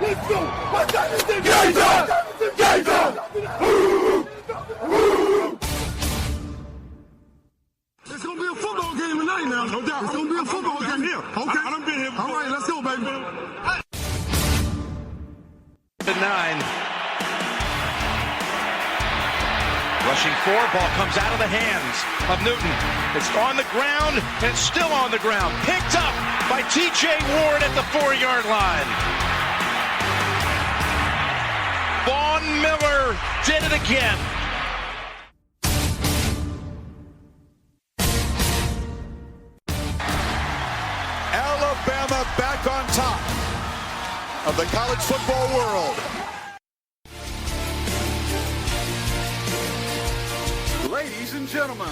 Let's go! What's that? Game time! Game time! It's gonna be a football game tonight now. No doubt. It's gonna be a football game here. Okay. I done been here before. All right, let's go, baby. 9. Rushing 4, ball comes out of the hands of Newton. It's on the ground, and it's still on the ground. Picked up by T.J. Ward at the 4-yard line. Von Miller did it again. Alabama back on top of the college football world. Ladies and gentlemen,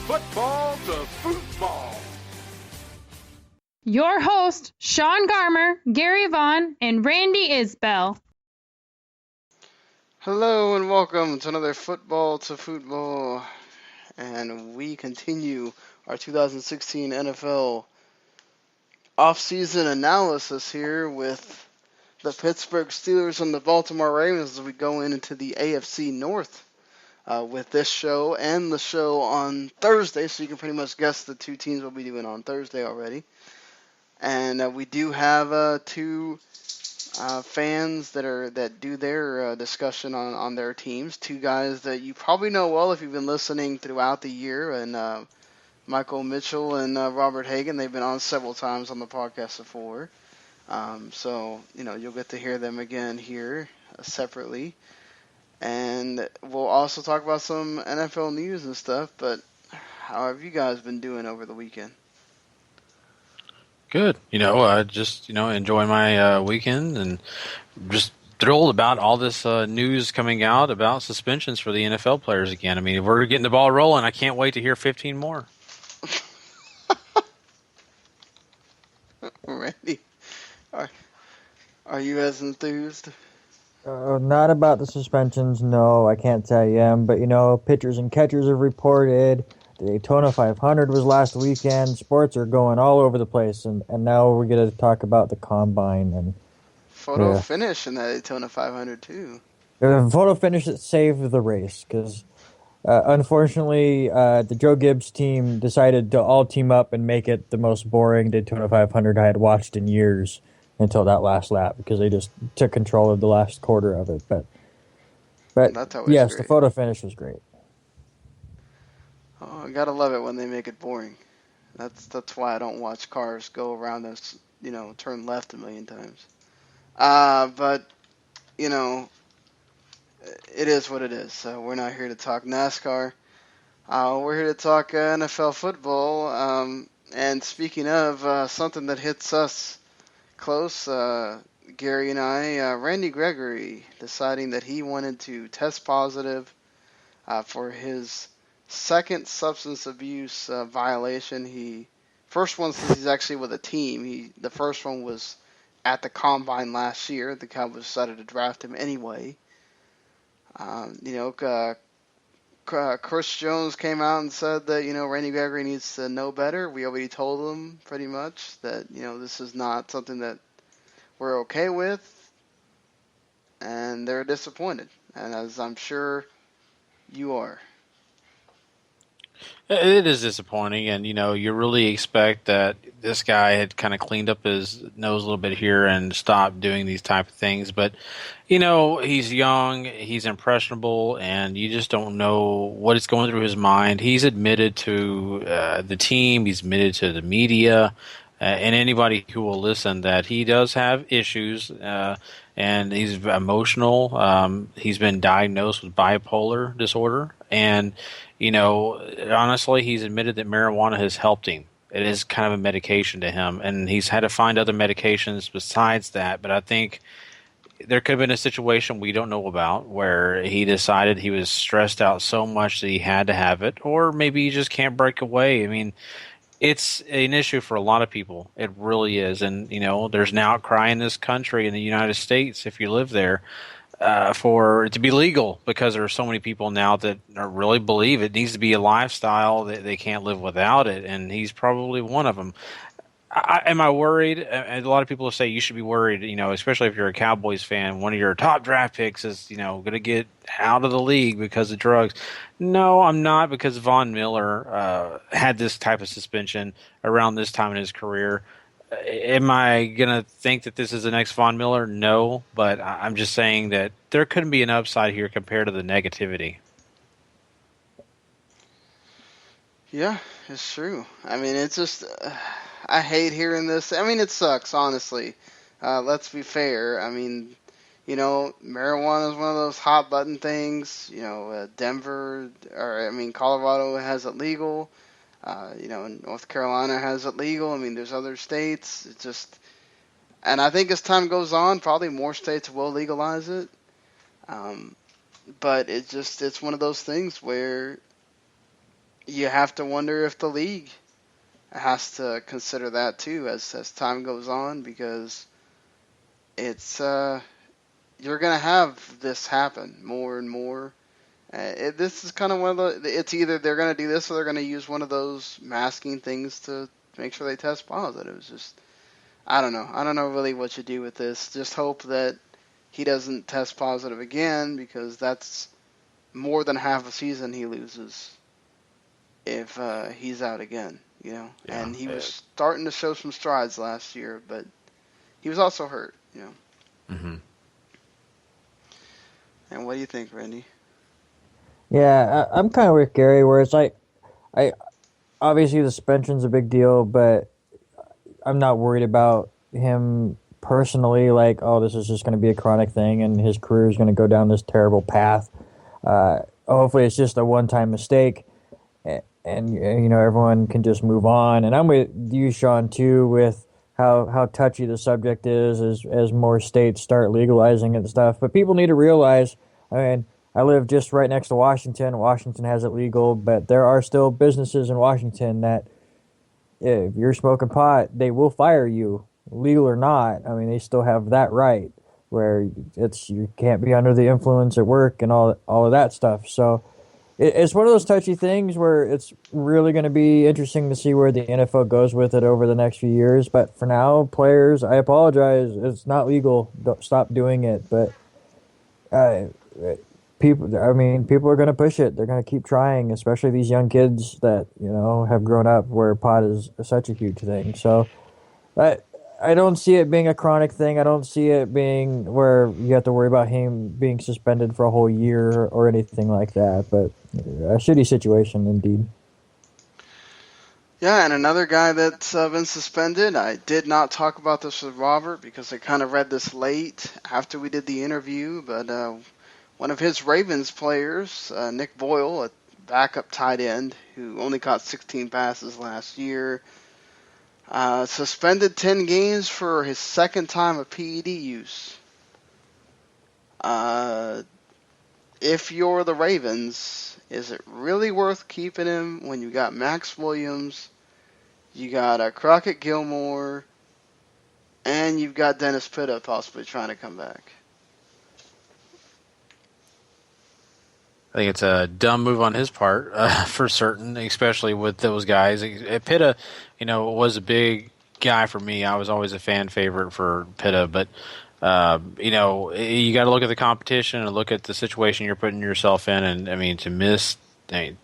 football to football. Your host, Sean Garmer, Gary Vaughn, and Randy Isbell. Hello and welcome to another Football to Futbol, and we continue our 2016 NFL off-season analysis here with the Pittsburgh Steelers and the Baltimore Ravens as we go into the AFC North with this show and the show on Thursday, so you can pretty much guess the two teams we'll be doing on Thursday already. And we do have two fans that do their discussion on their teams. Two guys that you probably know well if you've been listening throughout the year, and Mitchell and Robert Hagan. They've been on several times on the podcast before. So, you'll get to hear them again here separately. And we'll also talk about some NFL news and stuff, but how have you guys been doing over the weekend? Good. Just enjoying my weekend and just thrilled about all this news coming out about suspensions for the NFL players again. I mean, we're getting the ball rolling. I can't wait to hear 15 more. Randy, are you as enthused? Not about the suspensions, no, I can't say I am. But, pitchers and catchers have reported. The Daytona 500 was last weekend. Sports are going all over the place. And now we're going to talk about the Combine. And Photo finish in that Daytona 500, too. The photo finish that saved the race. Because, unfortunately, the Joe Gibbs team decided to all team up and make it the most boring Daytona 500 I had watched in years. Until that last lap, because they just took control of the last quarter of it. But yes, great. The photo finish was great. Oh, I gotta love it when they make it boring. That's why I don't watch cars go around us, turn left a million times. But it is what it is. So we're not here to talk NASCAR. We're here to talk NFL football. And speaking of something that hits us close, Gary and I, Randy Gregory deciding that he wanted to test positive for his second substance abuse violation. First one since he's actually with a team. The first one was at the Combine last year. The Cowboys decided to draft him anyway. Chris Jones came out and said that, Randy Gregory needs to know better. We already told him pretty much that, this is not something that we're okay with. And they're disappointed. And as I'm sure you are. It is disappointing, and you really expect that this guy had kind of cleaned up his nose a little bit here and stopped doing these type of things. But he's young, he's impressionable, and you just don't know what is going through his mind. He's admitted to the team, he's admitted to the media, and anybody who will listen that he does have issues, and he's emotional. He's been diagnosed with bipolar disorder, and honestly, he's admitted that marijuana has helped him. It is kind of a medication to him, and he's had to find other medications besides that. But I think there could have been a situation we don't know about where he decided he was stressed out so much that he had to have it, or maybe he just can't break away. I mean, it's an issue for a lot of people. It really is. And, there's an outcry in this country, in the United States, if you live there, for it to be legal, because there are so many people now that really believe it needs to be a lifestyle that they can't live without it, and he's probably one of them. Am I worried? And a lot of people say you should be worried, especially if you're a Cowboys fan. One of your top draft picks is, going to get out of the league because of drugs. No, I'm not, because Von Miller had this type of suspension around this time in his career. Am I going to think that this is the next Von Miller? No, but I'm just saying that there couldn't be an upside here compared to the negativity. Yeah, it's true. I mean, it's just, I hate hearing this. I mean, it sucks, honestly. Let's be fair. I mean, marijuana is one of those hot button things. Colorado has it legal. North Carolina has it legal. I mean, there's other states. It's just, and I think as time goes on, probably more states will legalize it. But it's one of those things where you have to wonder if the league has to consider that too as time goes on, because it's you're gonna have this happen more and more. This is kind of one of the. It's either they're gonna do this or they're gonna use one of those masking things to make sure they test positive. It's just, I don't know. I don't know really what you do with this. Just hope that he doesn't test positive again, because that's more than half a season he loses if he's out again. Yeah, and he was starting to show some strides last year, but he was also hurt. Mm-hmm. And what do you think, Randy? Yeah, I'm kind of with Gary, where it's like, obviously the suspension's a big deal, but I'm not worried about him personally. Like, oh, this is just going to be a chronic thing, and his career is going to go down this terrible path. Hopefully, it's just a one-time mistake, and everyone can just move on. And I'm with you, Sean, too, with how touchy the subject is as more states start legalizing it and stuff. But people need to realize, I live just right next to Washington. Washington has it legal, but there are still businesses in Washington that if you're smoking pot, they will fire you, legal or not. I mean, they still have that right, where you can't be under the influence at work and all of that stuff. So it's one of those touchy things where it's really going to be interesting to see where the NFL goes with it over the next few years. But for now, players, I apologize. It's not legal. Don't stop doing it. But people are going to push it. They're going to keep trying, especially these young kids that, have grown up where pot is such a huge thing. So I don't see it being a chronic thing. I don't see it being where you have to worry about him being suspended for a whole year or anything like that. But a shitty situation indeed. Yeah, and another guy that's been suspended, I did not talk about this with Robert because I kind of read this late after we did the interview, but one of his Ravens players, Nick Boyle, a backup tight end who only caught 16 passes last year, suspended 10 games for his second time of PED use. If you're the Ravens, is it really worth keeping him when you got Max Williams, you got Crockett Gilmore, and you've got Dennis Pitta possibly trying to come back? I think it's a dumb move on his part, for certain, especially with those guys. Pitta, was a big guy for me. I was always a fan favorite for Pitta, but you got to look at the competition and look at the situation you're putting yourself in. And to miss 10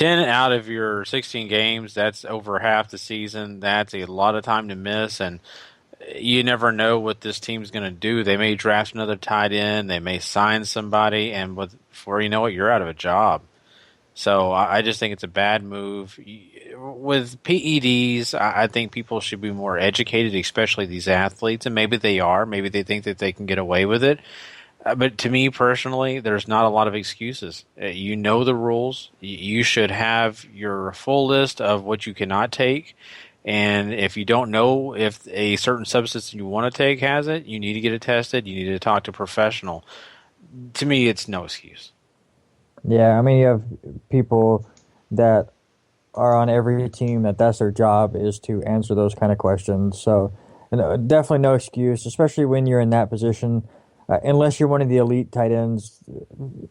out of your 16 games, that's over half the season. That's a lot of time to miss, and you never know what this team's going to do. They may draft another tight end. They may sign somebody, and before you know it, you're out of a job. So I just think it's a bad move. With PEDs, I think people should be more educated, especially these athletes, and maybe they are. Maybe they think that they can get away with it. But to me personally, there's not a lot of excuses. You know the rules. You should have your full list of what you cannot take. And if you don't know if a certain substance you want to take has it, you need to get it tested. You need to talk to a professional. To me, it's no excuse. Yeah, you have people that are on every team that's their job is to answer those kind of questions. So definitely no excuse, especially when you're in that position. Unless you're one of the elite tight ends,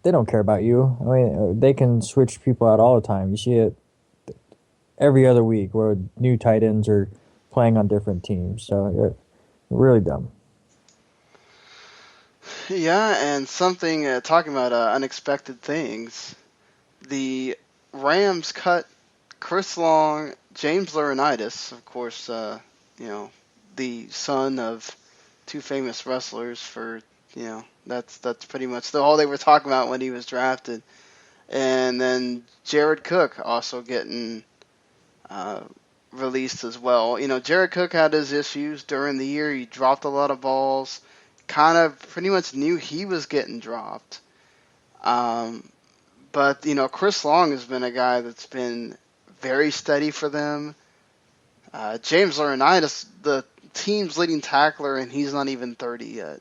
they don't care about you. They can switch people out all the time. You see it every other week where new tight ends are playing on different teams. So really dumb. Yeah, and something, talking about unexpected things, the Rams cut Chris Long, James Laurinaitis, of course, the son of two famous wrestlers that's pretty much all they were talking about when he was drafted. And then Jared Cook also getting released as well. Jared Cook had his issues during the year. He dropped a lot of balls. Kind of pretty much knew he was getting dropped. But Chris Long has been a guy that's been very steady for them. James Laurinaitis, the team's leading tackler, and he's not even 30 yet.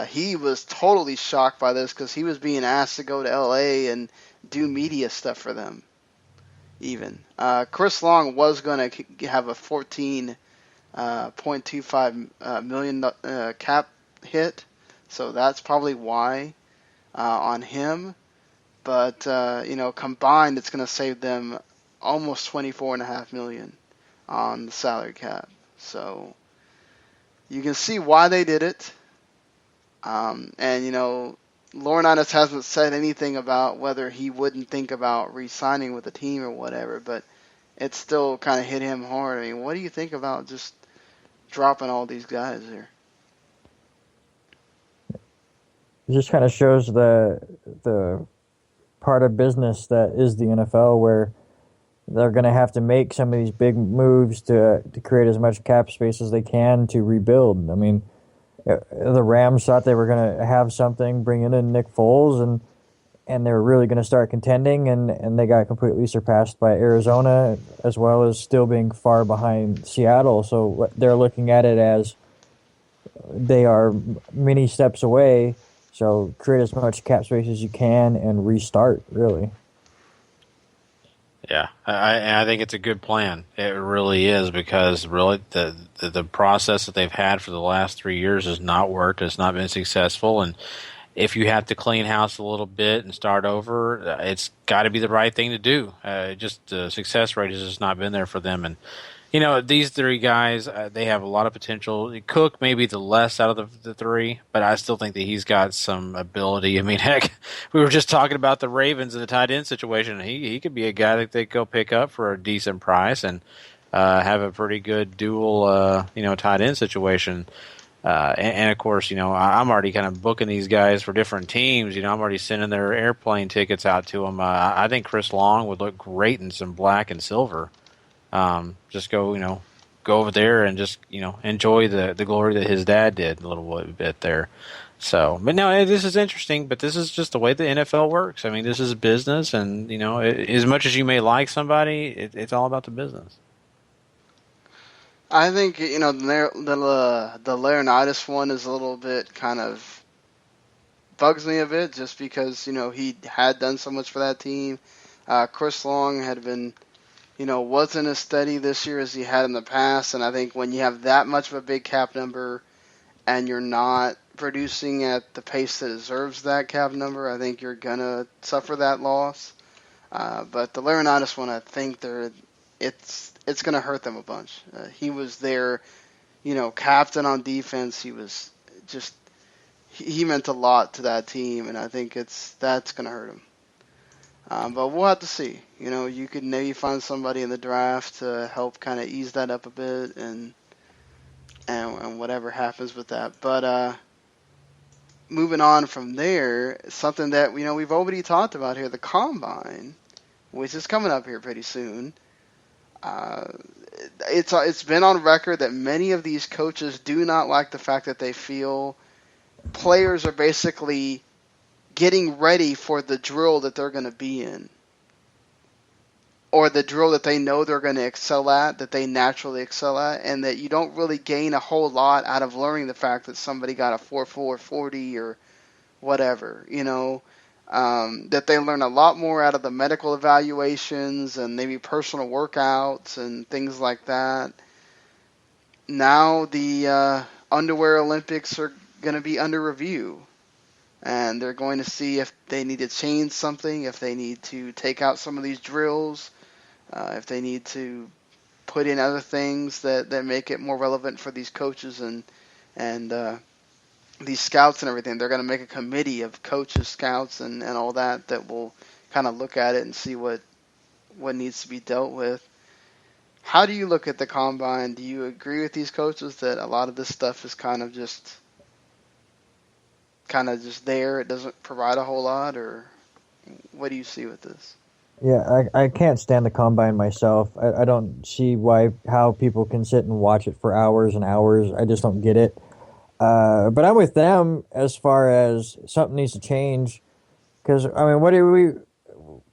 He was totally shocked by this because he was being asked to go to LA and do media stuff for them. Even Chris Long was going to have a $14.25 million cap hit, so that's probably why on him. But combined, it's going to save them almost $24.5 million on the salary cap. So you can see why they did it. Laurinaitis hasn't said anything about whether he wouldn't think about re-signing with the team or whatever, but it still kind of hit him hard. I mean, what do you think about just dropping all these guys here? It just kind of shows the part of business that is the NFL, where they're going to have to make some of these big moves to create as much cap space as they can to rebuild. I mean, the Rams thought they were going to have something, bringing in Nick Foles, and they were really going to start contending, and they got completely surpassed by Arizona, as well as still being far behind Seattle. So they're looking at it as they are many steps away. So create as much cap space as you can and restart, really. Yeah, I think it's a good plan. It really is, because really the process that they've had for the last 3 years has not worked. It's not been successful, and if you have to clean house a little bit and start over, it's got to be the right thing to do. Just the success rate has just not been there for them, and these three guys, they have a lot of potential. Cook may be the less out of the three, but I still think that he's got some ability. I mean, heck, we were just talking about the Ravens and the tight end situation. He could be a guy that they go pick up for a decent price and have a pretty good dual, tight end situation. And of course, I'm already kind of booking these guys for different teams. I'm already sending their airplane tickets out to them. I think Chris Long would look great in some black and silver. Just go over there and just, enjoy the glory that his dad did a little bit there. So, but no, this is interesting, but this is just the way the NFL works. I mean, this is business, and, as much as you may like somebody, it's all about the business. I think, the Laurinaitis one is a little bit kind of bugs me a bit, just because, he had done so much for that team. Chris Long had been, wasn't as steady this year as he had in the past. And I think when you have that much of a big cap number and you're not producing at the pace that deserves that cap number, I think you're going to suffer that loss. But the Laurinaitis one, I think it's going to hurt them a bunch. He was their, captain on defense. He was just, he meant a lot to that team, and I think that's going to hurt him. But we'll have to see. You could maybe find somebody in the draft to help kind of ease that up a bit, and whatever happens with that. But moving on from there, something that we've already talked about here, the Combine, which is coming up here pretty soon. It's been on record that many of these coaches do not like the fact that they feel players are basically getting ready for the drill that they're going to be in, or the drill that they know they're going to excel at, that they naturally excel at, and that you don't really gain a whole lot out of learning the fact that somebody got a 4.4 40 or whatever, that they learn a lot more out of the medical evaluations and maybe personal workouts and things like that. Now the underwear Olympics are going to be under review. And they're going to see if they need to change something, if they need to take out some of these drills, if they need to, put in other things that make it more relevant for these coaches and these scouts and everything. They're going to make a committee of coaches, scouts, and all that will kind of look at it and see what needs to be dealt with. How do you look at the combine? Do you agree with these coaches that a lot of this stuff is kind of just there? It doesn't provide a whole lot, or what do you see with this? Yeah, I can't stand the combine myself. I don't see how people can sit and watch it for hours and hours. I just don't get it. But I'm with them as far as something needs to change. Because, I mean, what do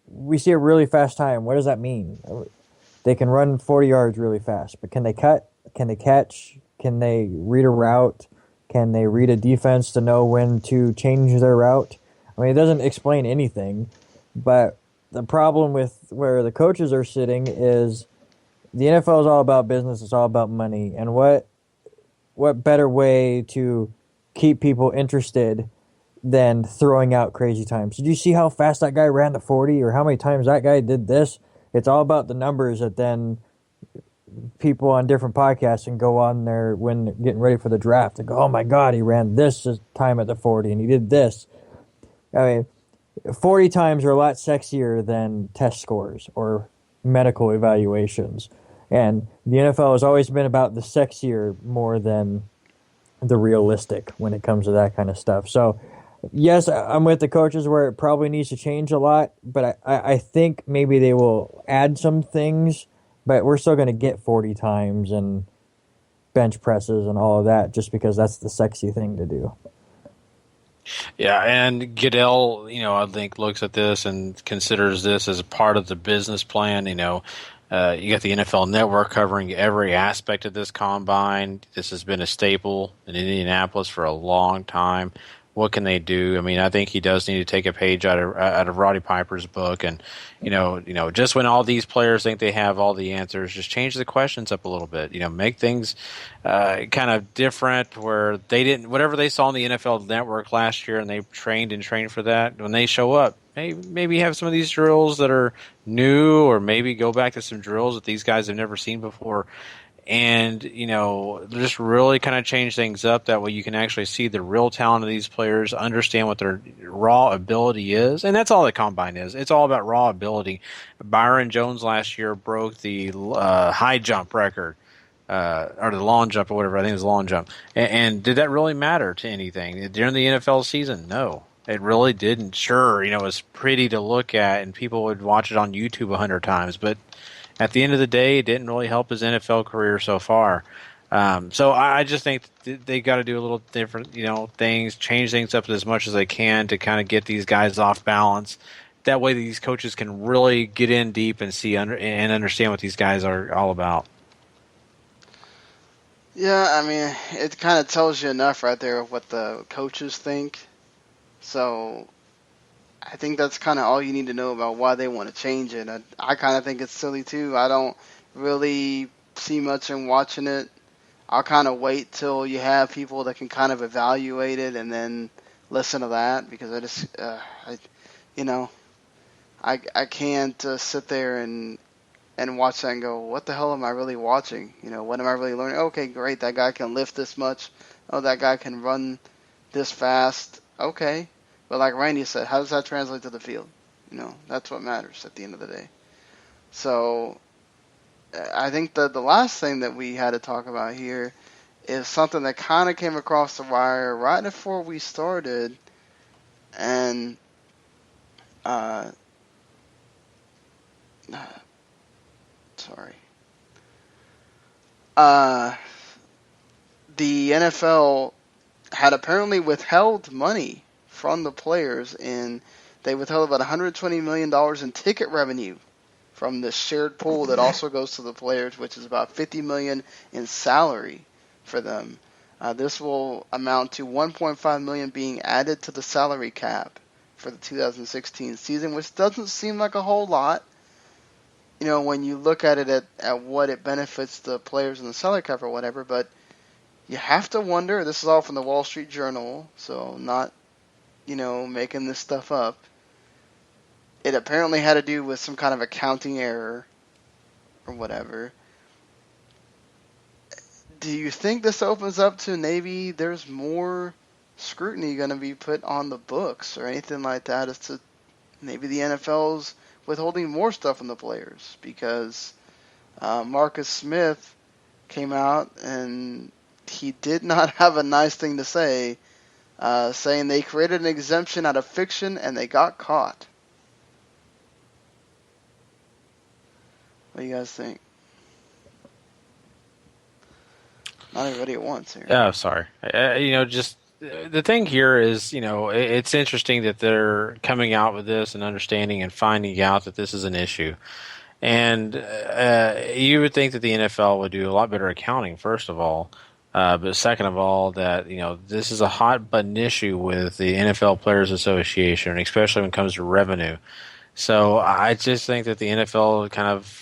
we see a really fast time. What does that mean? They can run 40 yards really fast, but can they cut? Can they catch? Can they read a route? Can they read a defense to know when to change their route? I mean, it doesn't explain anything, but the problem with where the coaches are sitting is the NFL is all about business. It's all about money. And what better way to keep people interested than throwing out crazy times? Did you see how fast that guy ran the 40 or how many times that guy did this? It's all about the numbers that then people on different podcasts can go on there when getting ready for the draft and go, oh my God, he ran this time at the 40 and he did this. I mean, 40 times are a lot sexier than test scores or medical evaluations. And the NFL has always been about the sexier more than the realistic when it comes to that kind of stuff. So, yes, I'm with the coaches where it probably needs to change a lot, but I think maybe they will add some things, but we're still going to get 40 times and bench presses and all of that just because that's the sexy thing to do. Yeah, and Goodell, I think looks at this and considers this as a part of the business plan. You got the NFL Network covering every aspect of this combine. This has been a staple in Indianapolis for a long time. What can they do? I mean, I think he does need to take a page out of Roddy Piper's book, and just when all these players think they have all the answers, just change the questions up a little bit. Make things kind of different where they didn't whatever they saw on the NFL Network last year, and they trained for that. When they show up, maybe have some of these drills that are new, or maybe go back to some drills that these guys have never seen before. And, just really kind of change things up. That way you can actually see the real talent of these players, understand what their raw ability is. And that's all the combine is. It's all about raw ability. Byron Jones last year broke the high jump record, or the long jump or whatever. I think it was long jump. And did that really matter to anything? During the NFL season? No. It really didn't. Sure, it was pretty to look at, and people would watch it on YouTube 100 times. But at the end of the day, it didn't really help his NFL career so far. So I just think they got to do a little different, things, change things up as much as they can to kind of get these guys off balance. That way, these coaches can really get in deep and and understand what these guys are all about. Yeah, I mean, it kind of tells you enough right there of what the coaches think. So I think that's kind of all you need to know about why they want to change it. I kind of think it's silly too. I don't really see much in watching it. I'll kind of wait till you have people that can kind of evaluate it and then listen to that, because I just, I can't sit there and watch that and go, what the hell am I really watching? What am I really learning? Okay, great, that guy can lift this much. Oh, that guy can run this fast. Okay. But like Randy said, how does that translate to the field? That's what matters at the end of the day. So I think that the last thing that we had to talk about here is something that kind of came across the wire right before we started. And the NFL had apparently withheld money from the players, and they withheld about $120 million in ticket revenue from this shared pool that also goes to the players, which is about $50 million in salary for them. This will amount to $1.5 million being added to the salary cap for the 2016 season, which doesn't seem like a whole lot, when you look at it at what it benefits the players in the salary cap or whatever. But you have to wonder, this is all from the Wall Street Journal, so not making this stuff up. It apparently had to do with some kind of accounting error or whatever. do you think this opens up to maybe there's more scrutiny going to be put on the books or anything like that, as to maybe the NFL's withholding more stuff from the players? Because Marcus Smith came out and he did not have a nice thing to say, saying they created an exemption out of fiction and they got caught. What do you guys think? Not everybody at once here. Oh, sorry. Just the thing here is, it's interesting that they're coming out with this and understanding and finding out that this is an issue. And you would think that the NFL would do a lot better accounting, first of all. But second of all, that, this is a hot button issue with the NFL Players Association, especially when it comes to revenue. So I just think that the NFL kind of,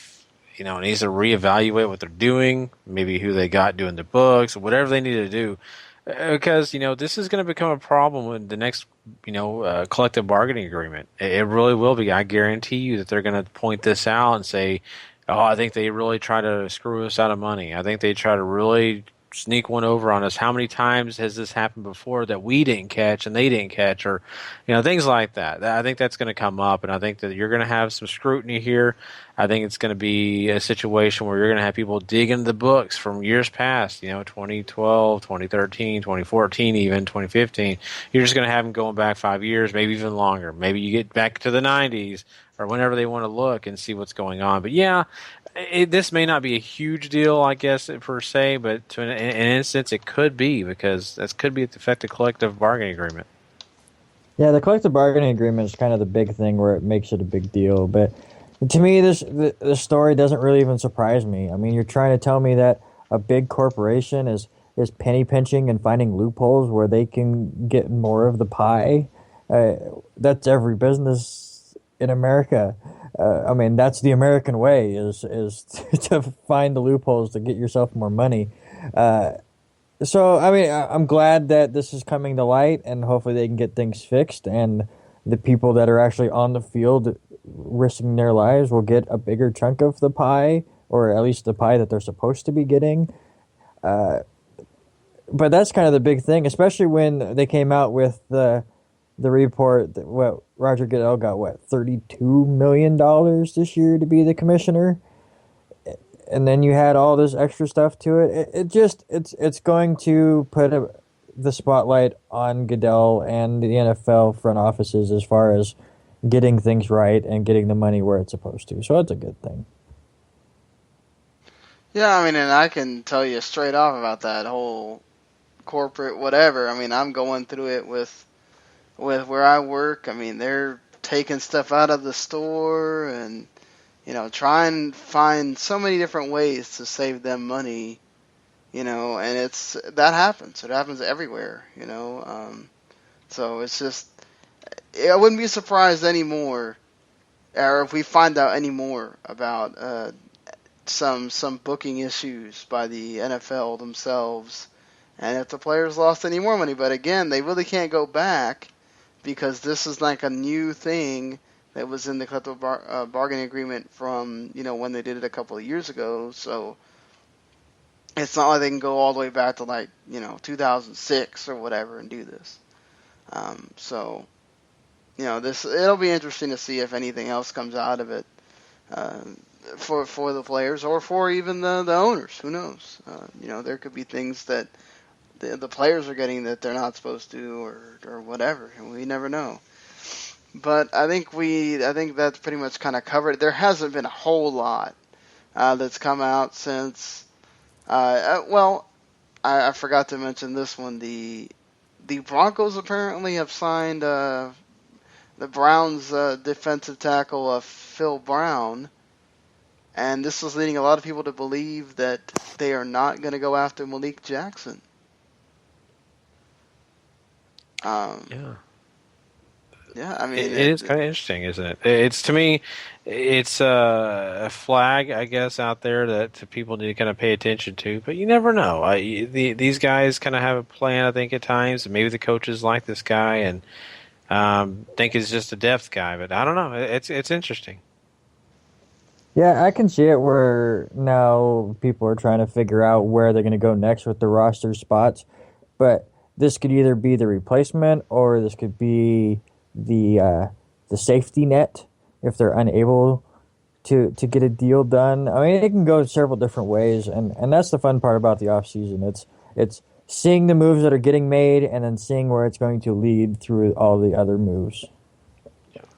needs to reevaluate what they're doing, maybe who they got doing the books, whatever they need to do. Because, this is going to become a problem with the next, collective bargaining agreement. It really will be. I guarantee you that they're going to point this out and say, oh, I think they really try to screw us out of money. I think they try to really sneak one over on us. How many times has this happened before that we didn't catch and they didn't catch, or things like that? I think that's going to come up, and I think that you're going to have some scrutiny here. I think it's going to be a situation where you're going to have people dig into the books from years past, 2012, 2013, 2014, even 2015. You're just going to have them going back 5 years, maybe even longer. Maybe you get back to the 90s or whenever they want to look and see what's going on. But yeah, this may not be a huge deal, I guess, per se, but to an instance, it could be, because this could be the effect of collective bargaining agreement. Yeah, the collective bargaining agreement is kind of the big thing where it makes it a big deal. But to me, this story doesn't really even surprise me. I mean, you're trying to tell me that a big corporation is penny pinching and finding loopholes where they can get more of the pie. That's every business in America. I mean, that's the American way, is to find the loopholes to get yourself more money. So, I mean, I'm glad that this is coming to light, and hopefully they can get things fixed, and the people that are actually on the field risking their lives will get a bigger chunk of the pie, or at least the pie that they're supposed to be getting. But that's kind of the big thing, especially when they came out with the report that Roger Goodell got $32 million this year to be the commissioner, and then you had all this extra stuff to it. It's going to put the spotlight on Goodell and the NFL front offices as far as getting things right and getting the money where it's supposed to. So it's a good thing. Yeah, I mean, and I can tell you straight off about that whole corporate whatever. I mean, I'm going through it with where I work. I mean, they're taking stuff out of the store and, try and find so many different ways to save them money, and that happens. It happens everywhere, so it's just, I wouldn't be surprised anymore, or if we find out any more about some booking issues by the NFL themselves, and if the players lost any more money. But again, they really can't go back, because this is like a new thing that was in the collective bargaining agreement from, when they did it a couple of years ago. So it's not like they can go all the way back to 2006 or whatever and do this. So, it'll be interesting to see if anything else comes out of it for the players, or for even the owners. Who knows? There could be things that the players are getting that they're not supposed to, or whatever, and we never know. But I think that's pretty much kind of covered. There hasn't been a whole lot that's come out since. I forgot to mention this one. The Broncos apparently have signed the Browns defensive tackle Phil Brown, and this is leading a lot of people to believe that they are not going to go after Malik Jackson. Yeah, I mean, it is kind of interesting, isn't it? It's, to me, it's a flag, I guess, out there that people need to kind of pay attention to. But you never know. These guys kind of have a plan, I think, at times. Maybe the coaches like this guy and think he's just a depth guy. But I don't know. It's interesting. Yeah, I can see it where now people are trying to figure out where they're going to go next with the roster spots. But this could either be the replacement or this could be the safety net if they're unable to get a deal done. I mean, it can go several different ways, and that's the fun part about the offseason. It's seeing the moves that are getting made and then seeing where it's going to lead through all the other moves.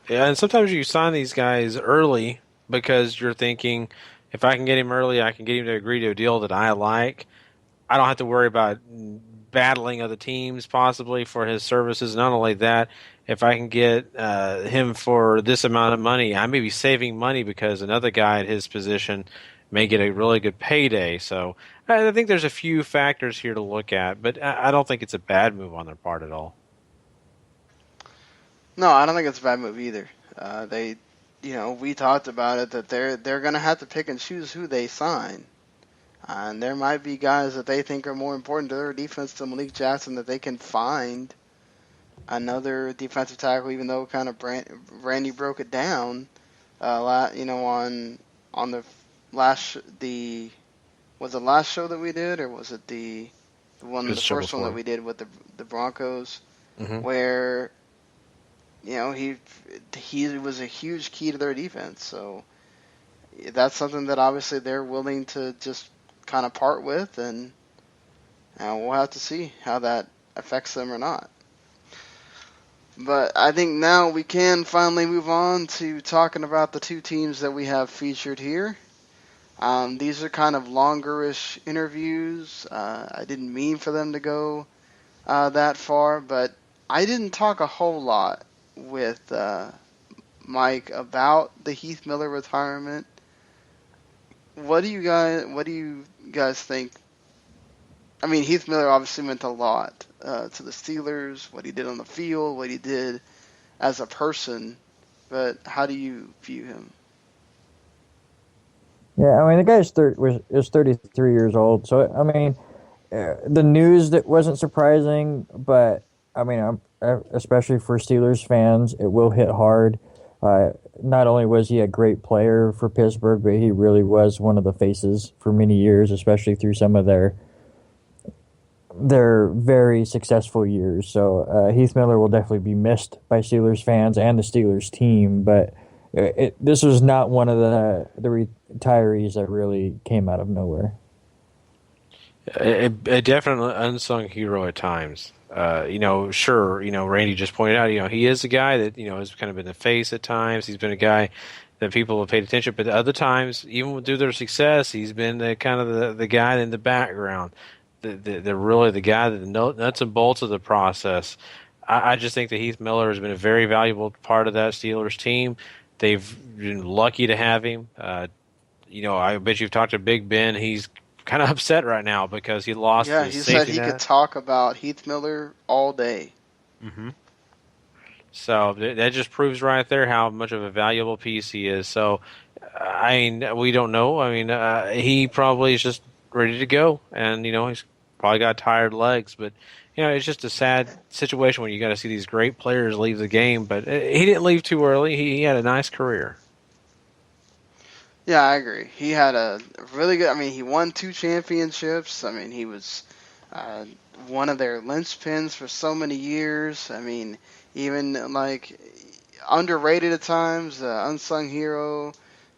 Yeah, and sometimes you sign these guys early because you're thinking, if I can get him early, I can get him to agree to a deal that I like. I don't have to worry about battling other teams possibly for his services. Not only that, if I can get him for this amount of money, I may be saving money because another guy at his position may get a really good payday. So I think there's a few factors here to look at, but I don't think it's a bad move on their part at all. No, I don't think it's a bad move either. We talked about it that they're going to have to pick and choose who they sign. And there might be guys that they think are more important to their defense than Malik Jackson that they can find another defensive tackle, even though kind of Randy broke it down, on the was it last show that we did, or was it the first one that we did with the Broncos, where he was a huge key to their defense. So that's something that obviously they're willing to just kind of part with, and we'll have to see how that affects them or not. But I think now we can finally move on to talking about the two teams that we have featured here. These are kind of longer-ish interviews. I didn't mean for them to go that far, but I didn't talk a whole lot with Mike about the Heath Miller retirement. What do you guys think? I mean, Heath Miller obviously meant a lot to the Steelers, what he did on the field, what he did as a person, but how do you view him? Yeah, I mean, the guy is 33 years old, so, I mean, the news that wasn't surprising, but, I mean, especially for Steelers fans, it will hit hard. Not only was he a great player for Pittsburgh, but he really was one of the faces for many years, especially through some of their very successful years. So Heath Miller will definitely be missed by Steelers fans and the Steelers team, but this was not one of the retirees that really came out of nowhere. A definitely unsung hero at times. Sure, Randy just pointed out, he is a guy that, has kind of been the face at times. He's been a guy that people have paid attention, but other times, even through their success, he's been the kind of the guy in the background, the really the guy that the nuts and bolts of the process. I just think that Heath Miller has been a very valuable part of that Steelers team. They've been lucky to have him. I bet you've talked to Big Ben. He's kind of upset right now because he lost his safety net. Yeah, he said he could talk about Heath Miller all day. Mm-hmm. So that just proves right there how much of a valuable piece he is. So, we don't know. He probably is just ready to go, and he's probably got tired legs. But it's just a sad situation when you got to see these great players leave the game. But he didn't leave too early. He had a nice career. Yeah, I agree. He had a really good. He won 2 championships. He was one of their linchpins for so many years. Even like underrated at times, unsung hero.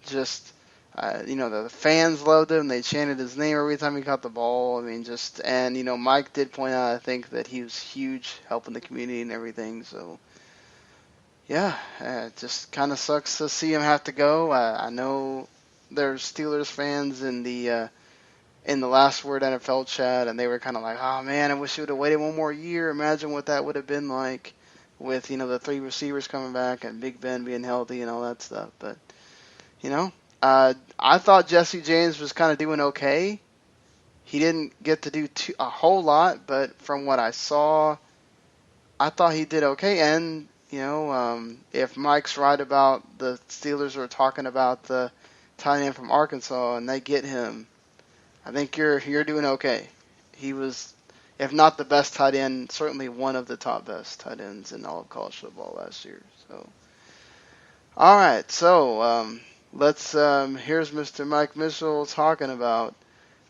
Just the fans loved him. They chanted his name every time he caught the ball. Mike did point out, I think, that he was huge, helping the community and everything. So yeah, it just kind of sucks to see him have to go. I know there's Steelers fans in the Last Word NFL chat, and they were kind of like, oh man, I wish he would have waited one more year. Imagine what that would have been like with, the 3 receivers coming back and Big Ben being healthy and all that stuff. But, I thought Jesse James was kind of doing okay. He didn't get to do a whole lot, but from what I saw, I thought he did okay. And, if Mike's right about the Steelers are talking about the tight end from Arkansas and they get him, I think you're doing okay. He was, if not the best tight end, certainly one of the top best tight ends in all of college football last year. So, all right. So Here's Mr. Mike Mitchell talking about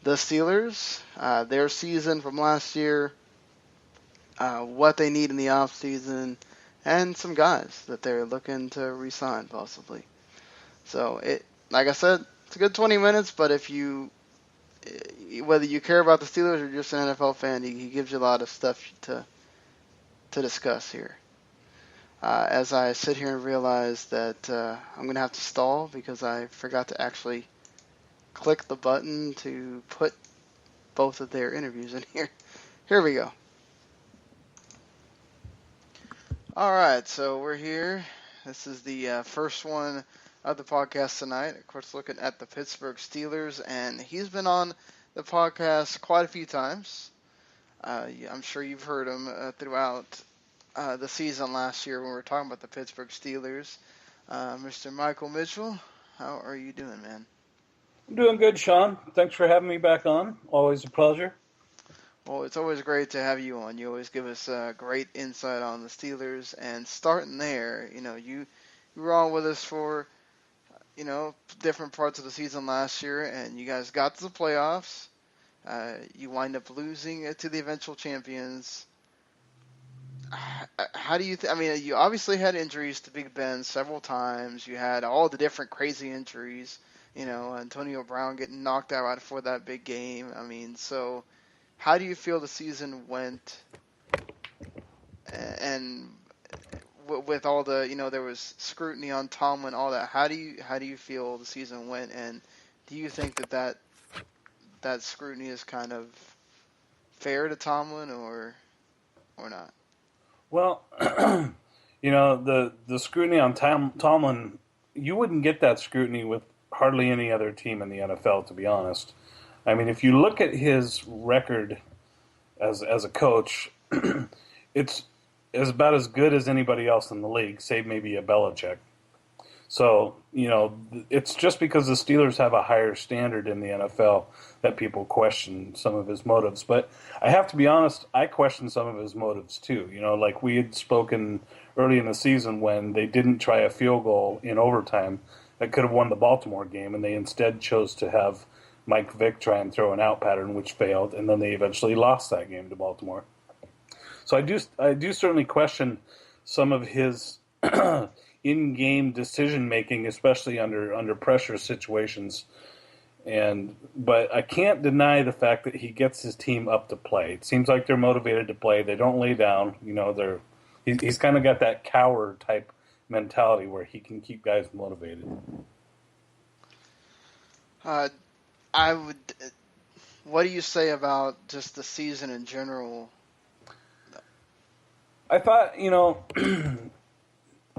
the Steelers, their season from last year, what they need in the offseason, and some guys that they're looking to re-sign possibly. So, like I said, it's a good 20 minutes, but whether you care about the Steelers or just an NFL fan, he gives you a lot of stuff to discuss here. As I sit here and realize that I'm going to have to stall because I forgot to actually click the button to put both of their interviews in here. Here we go. All right, so we're here. This is the first one of the podcast tonight. Of course, looking at the Pittsburgh Steelers, and he's been on the podcast quite a few times. I'm sure you've heard him throughout the season last year when we were talking about the Pittsburgh Steelers. Mr. Michael Mitchell, how are you doing, man? I'm doing good, Sean. Thanks for having me back on. Always a pleasure. Well, it's always great to have you on. You always give us great insight on the Steelers. And starting there, you were on with us for, different parts of the season last year, and you guys got to the playoffs. You wind up losing to the eventual champions. How do you you obviously had injuries to Big Ben several times. You had all the different crazy injuries. Antonio Brown getting knocked out right before that big game. So how do you feel the season went? And with all the, there was scrutiny on Tomlin, all that. How do you feel the season went? And do you think that scrutiny is kind of fair to Tomlin or not? Well, the scrutiny on Tomlin, you wouldn't get that scrutiny with hardly any other team in the NFL, to be honest. If you look at his record as a coach, it's about as good as anybody else in the league, save maybe a Belichick. So, it's just because the Steelers have a higher standard in the NFL that people question some of his motives. But I have to be honest, I question some of his motives too. Like we had spoken early in the season when they didn't try a field goal in overtime that could have won the Baltimore game, and they instead chose to have Mike Vick try and throw an out pattern, which failed, and then they eventually lost that game to Baltimore. So I do certainly question some of his in-game decision-making, especially under pressure situations. But I can't deny the fact that he gets his team up to play. It seems like they're motivated to play. They don't lay down. He's kind of got that coward type mentality where he can keep guys motivated. What do you say about just the season in general? I thought,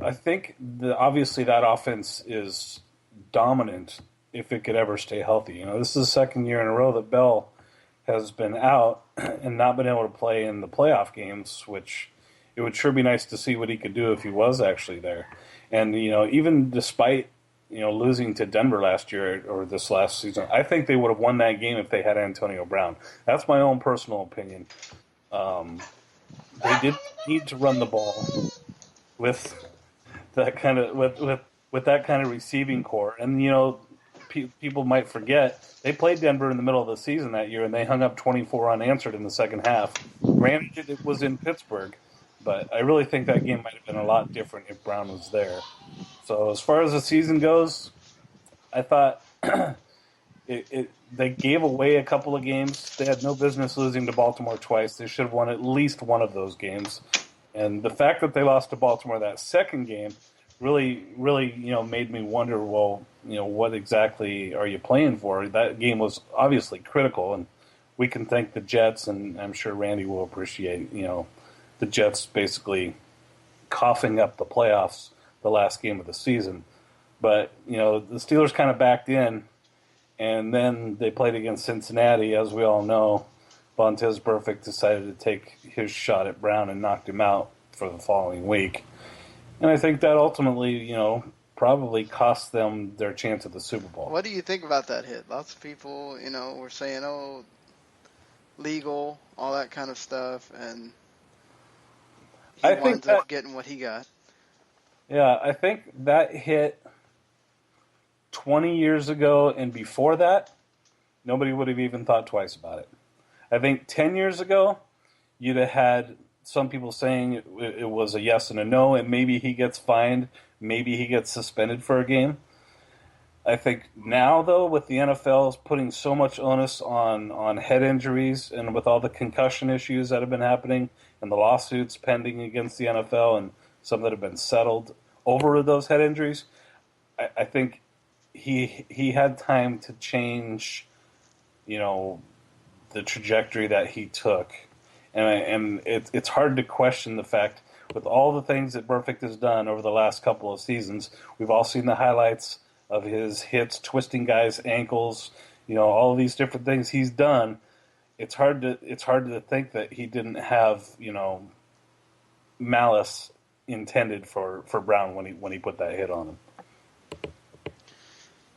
I think obviously that offense is dominant if it could ever stay healthy. This is the second year in a row that Bell has been out and not been able to play in the playoff games, which it would sure be nice to see what he could do if he was actually there. And, even despite, losing to Denver last year or this last season, I think they would have won that game if they had Antonio Brown. That's my own personal opinion. They did need to run the ball with that kind of receiving core. And, people might forget, they played Denver in the middle of the season that year, and they hung up 24 unanswered in the second half. Granted, it was in Pittsburgh, but I really think that game might have been a lot different if Brown was there. So as far as the season goes, I thought they gave away a couple of games. They had no business losing to Baltimore twice. They should have won at least one of those games. And the fact that they lost to Baltimore that second game really, made me wonder, what exactly are you playing for? That game was obviously critical, and we can thank the Jets, and I'm sure Randy will appreciate, the Jets basically coughing up the playoffs the last game of the season. But, the Steelers kind of backed in, and then they played against Cincinnati, as we all know. Vontez Burfict decided to take his shot at Brown and knocked him out for the following week. And I think that ultimately, probably cost them their chance at the Super Bowl. What do you think about that hit? Lots of people, were saying, legal, all that kind of stuff, and he winds up getting what he got. Yeah, I think that hit 20 years ago and before that, nobody would have even thought twice about it. I think 10 years ago, you'd have had some people saying it was a yes and a no, and maybe he gets fined, maybe he gets suspended for a game. I think now, though, with the NFL putting so much onus on head injuries and with all the concussion issues that have been happening and the lawsuits pending against the NFL and some that have been settled over those head injuries, I think he had time to change, the trajectory that he took. And it's hard to question the fact, with all the things that Burfict has done over the last couple of seasons, we've all seen the highlights of his hits, twisting guys' ankles, all of these different things he's done. It's hard to think that he didn't have, malice intended for Brown when he put that hit on him.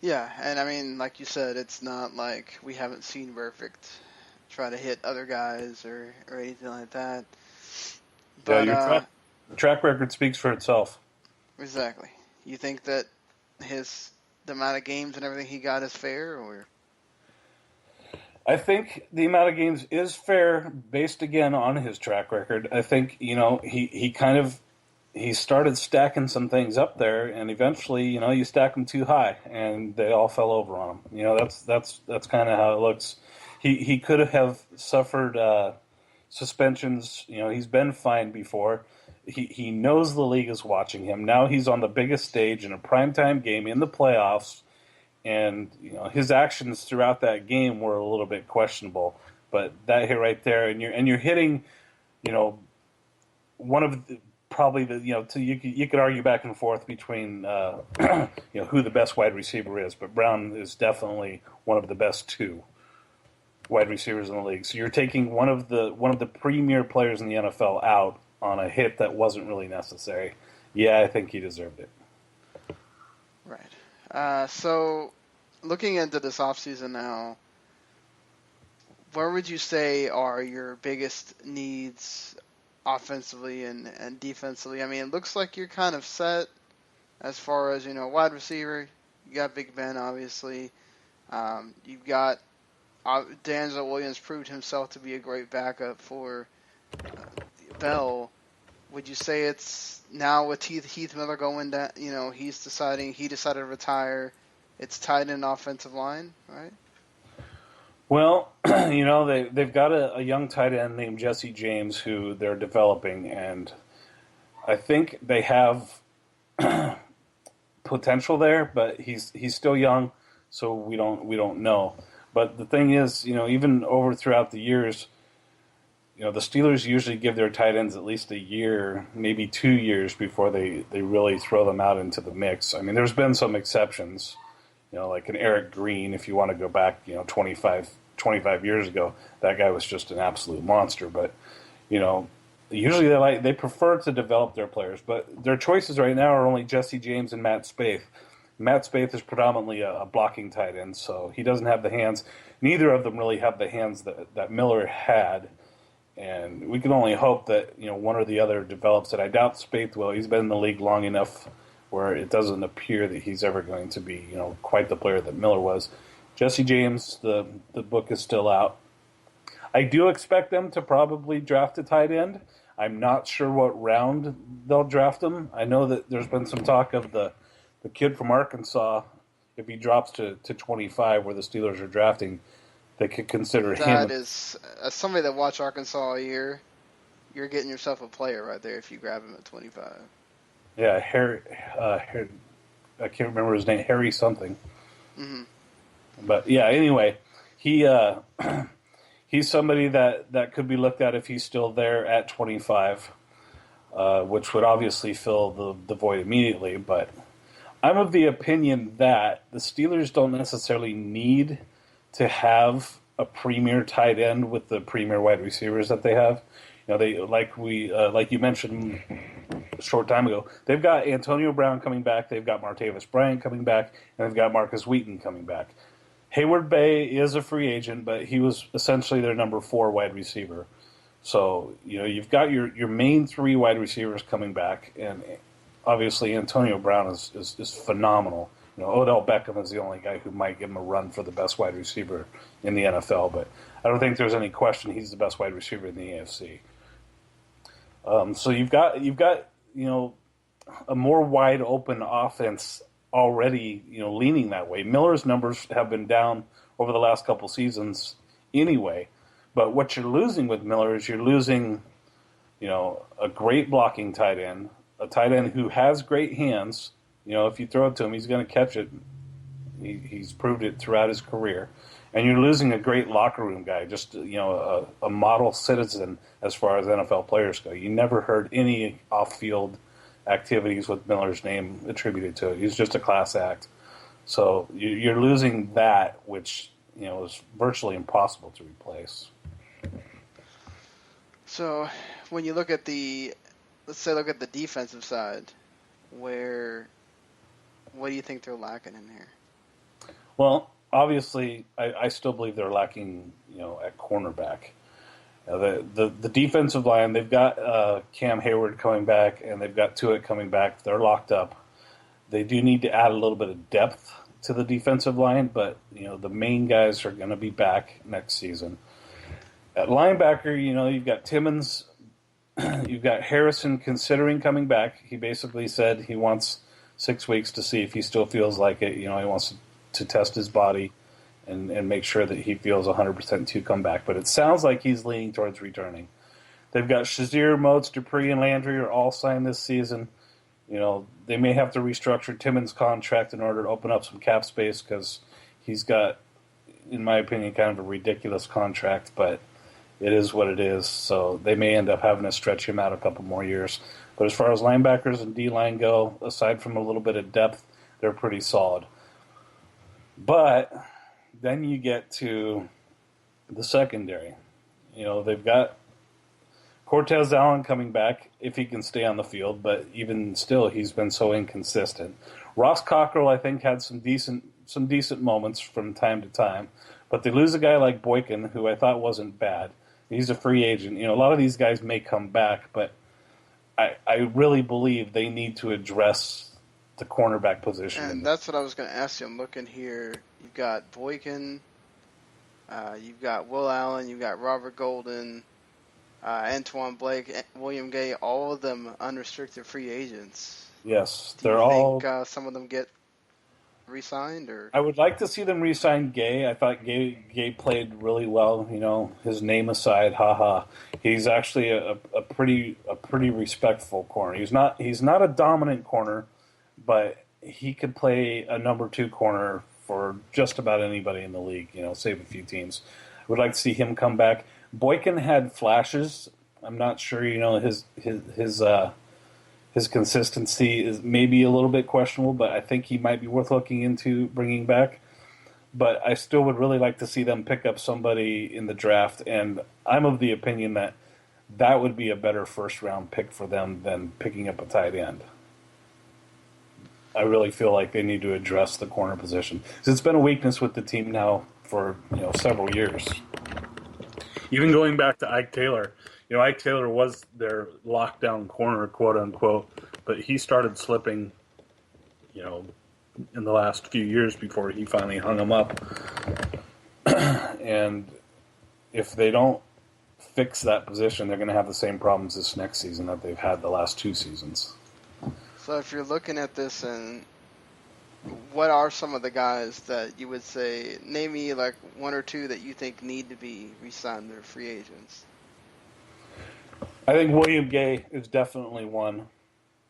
Yeah, and I mean, like you said, it's not like we haven't seen Burfict try to hit other guys or anything like that. But, your track record speaks for itself. Exactly. You think that the amount of games and everything he got is fair, or? I think the amount of games is fair based again on his track record. I think he started stacking some things up there, and eventually you stack them too high, and they all fell over on him. That's kind of how it looks. He could have suffered suspensions. He's been fined before. He knows the league is watching him. Now he's on the biggest stage in a primetime game in the playoffs, and his actions throughout that game were a little bit questionable. But that hit right there, and you're hitting, one of the, probably the you could argue back and forth between who the best wide receiver is, but Brown is definitely one of the best two wide receivers in the league. So you're taking one of the premier players in the NFL out on a hit that wasn't really necessary. Yeah, I think he deserved it. Right. So looking into this offseason now, where would you say are your biggest needs offensively and defensively? I mean, it looks like you're kind of set as far as, wide receiver. You got Big Ben, obviously. You've got D'Angelo Williams proved himself to be a great backup for Bell. Would you say it's now with Heath Miller going down, he decided to retire, it's tied in offensive line, right? Well, they've got a young tight end named Jesse James who they're developing, and I think they have potential there, but he's still young, so we don't know. But the thing is, even throughout the years, the Steelers usually give their tight ends at least a year, maybe 2 years before they really throw them out into the mix. I mean, there's been some exceptions, like an Eric Green, if you want to go back, 25 years ago, that guy was just an absolute monster. But, usually they prefer to develop their players. But their choices right now are only Jesse James and Matt Spaeth. Matt Spaeth is predominantly a blocking tight end, so he doesn't have the hands. Neither of them really have the hands that Miller had. And we can only hope that one or the other develops it. I doubt Spaeth will. He's been in the league long enough where it doesn't appear that he's ever going to be quite the player that Miller was. Jesse James, the book is still out. I do expect them to probably draft a tight end. I'm not sure what round they'll draft him. I know that there's been some talk of the kid from Arkansas, if he drops to 25 where the Steelers are drafting, they could consider him. That is, as somebody that watched Arkansas all year, you're getting yourself a player right there if you grab him at 25. Yeah, Harry, I can't remember his name, Harry something. Mm-hmm. But yeah, anyway, he's somebody that could be looked at if he's still there at 25, which would obviously fill the void immediately. But I'm of the opinion that the Steelers don't necessarily need to have a premier tight end with the premier wide receivers that they have. They like you mentioned a short time ago, they've got Antonio Brown coming back, they've got Martavis Bryant coming back, and they've got Marcus Wheaton coming back. Hayward Bay is a free agent, but he was essentially their number 4 wide receiver. So you've got your main 3 wide receivers coming back, and obviously Antonio Brown is phenomenal. Odell Beckham is the only guy who might give him a run for the best wide receiver in the NFL, but I don't think there's any question he's the best wide receiver in the AFC. So you've got a more wide open offense already, leaning that way. Miller's numbers have been down over the last couple seasons anyway, but what you're losing with Miller is you're losing, a great blocking tight end, a tight end who has great hands. If you throw it to him, he's going to catch it. He's proved it throughout his career. And you're losing a great locker room guy, just a model citizen as far as NFL players go. You never heard any off-field activities with Miller's name attributed to it. He's just a class act. So you're losing that, which is virtually impossible to replace. So when you look at let's look at the defensive side, what do you think they're lacking in here? Well, obviously, I still believe they're lacking, at cornerback. The defensive line, they've got Cam Hayward coming back, and they've got Tuitt coming back. They're locked up. They do need to add a little bit of depth to the defensive line, but the main guys are going to be back next season. At linebacker, you've got Timmons, you've got Harrison considering coming back. He basically said he wants 6 weeks to see if he still feels like it. He wants to test his body and make sure that he feels 100% to come back. But it sounds like he's leaning towards returning. They've got Shazier, Moats, Dupree, and Landry are all signed this season. They may have to restructure Timmons' contract in order to open up some cap space because he's got, in my opinion, kind of a ridiculous contract, but it is what it is. So they may end up having to stretch him out a couple more years. But as far as linebackers and D-line go, aside from a little bit of depth, they're pretty solid. But then you get to the secondary. They've got Cortez Allen coming back if he can stay on the field, but even still, he's been so inconsistent. Ross Cockrell, I think, had some decent moments from time to time, but they lose a guy like Boykin, who I thought wasn't bad. He's a free agent. A lot of these guys may come back, but I really believe they need to address the cornerback position. And that's what I was going to ask you. I'm looking here. You've got Boykin, you've got Will Allen, you've got Robert Golden, Antoine Blake, William Gay, all of them unrestricted free agents. Yes, Do you think some of them get re-signed? Or I would like to see them re-sign Gay. I thought Gay played really well. His name aside, haha. He's actually a pretty respectful corner. He's not a dominant corner, but he could play a number 2 corner for just about anybody in the league. Save a few teams. I would like to see him come back. Boykin had flashes. I'm not sure. His consistency is maybe a little bit questionable, but I think he might be worth looking into bringing back. But I still would really like to see them pick up somebody in the draft, and I'm of the opinion that would be a better first-round pick for them than picking up a tight end. I really feel like they need to address the corner position. It's been a weakness with the team now for several years. Even going back to Ike Taylor. Ike Taylor was their lockdown corner, quote unquote, but he started slipping, in the last few years before he finally hung him up. And if they don't fix that position, they're going to have the same problems this next season that they've had the last 2 seasons. So if you're looking at this, and what are some of the guys that you would say, name me like 1 or 2 that you think need to be re-signed? They're free agents. I think William Gay is definitely one,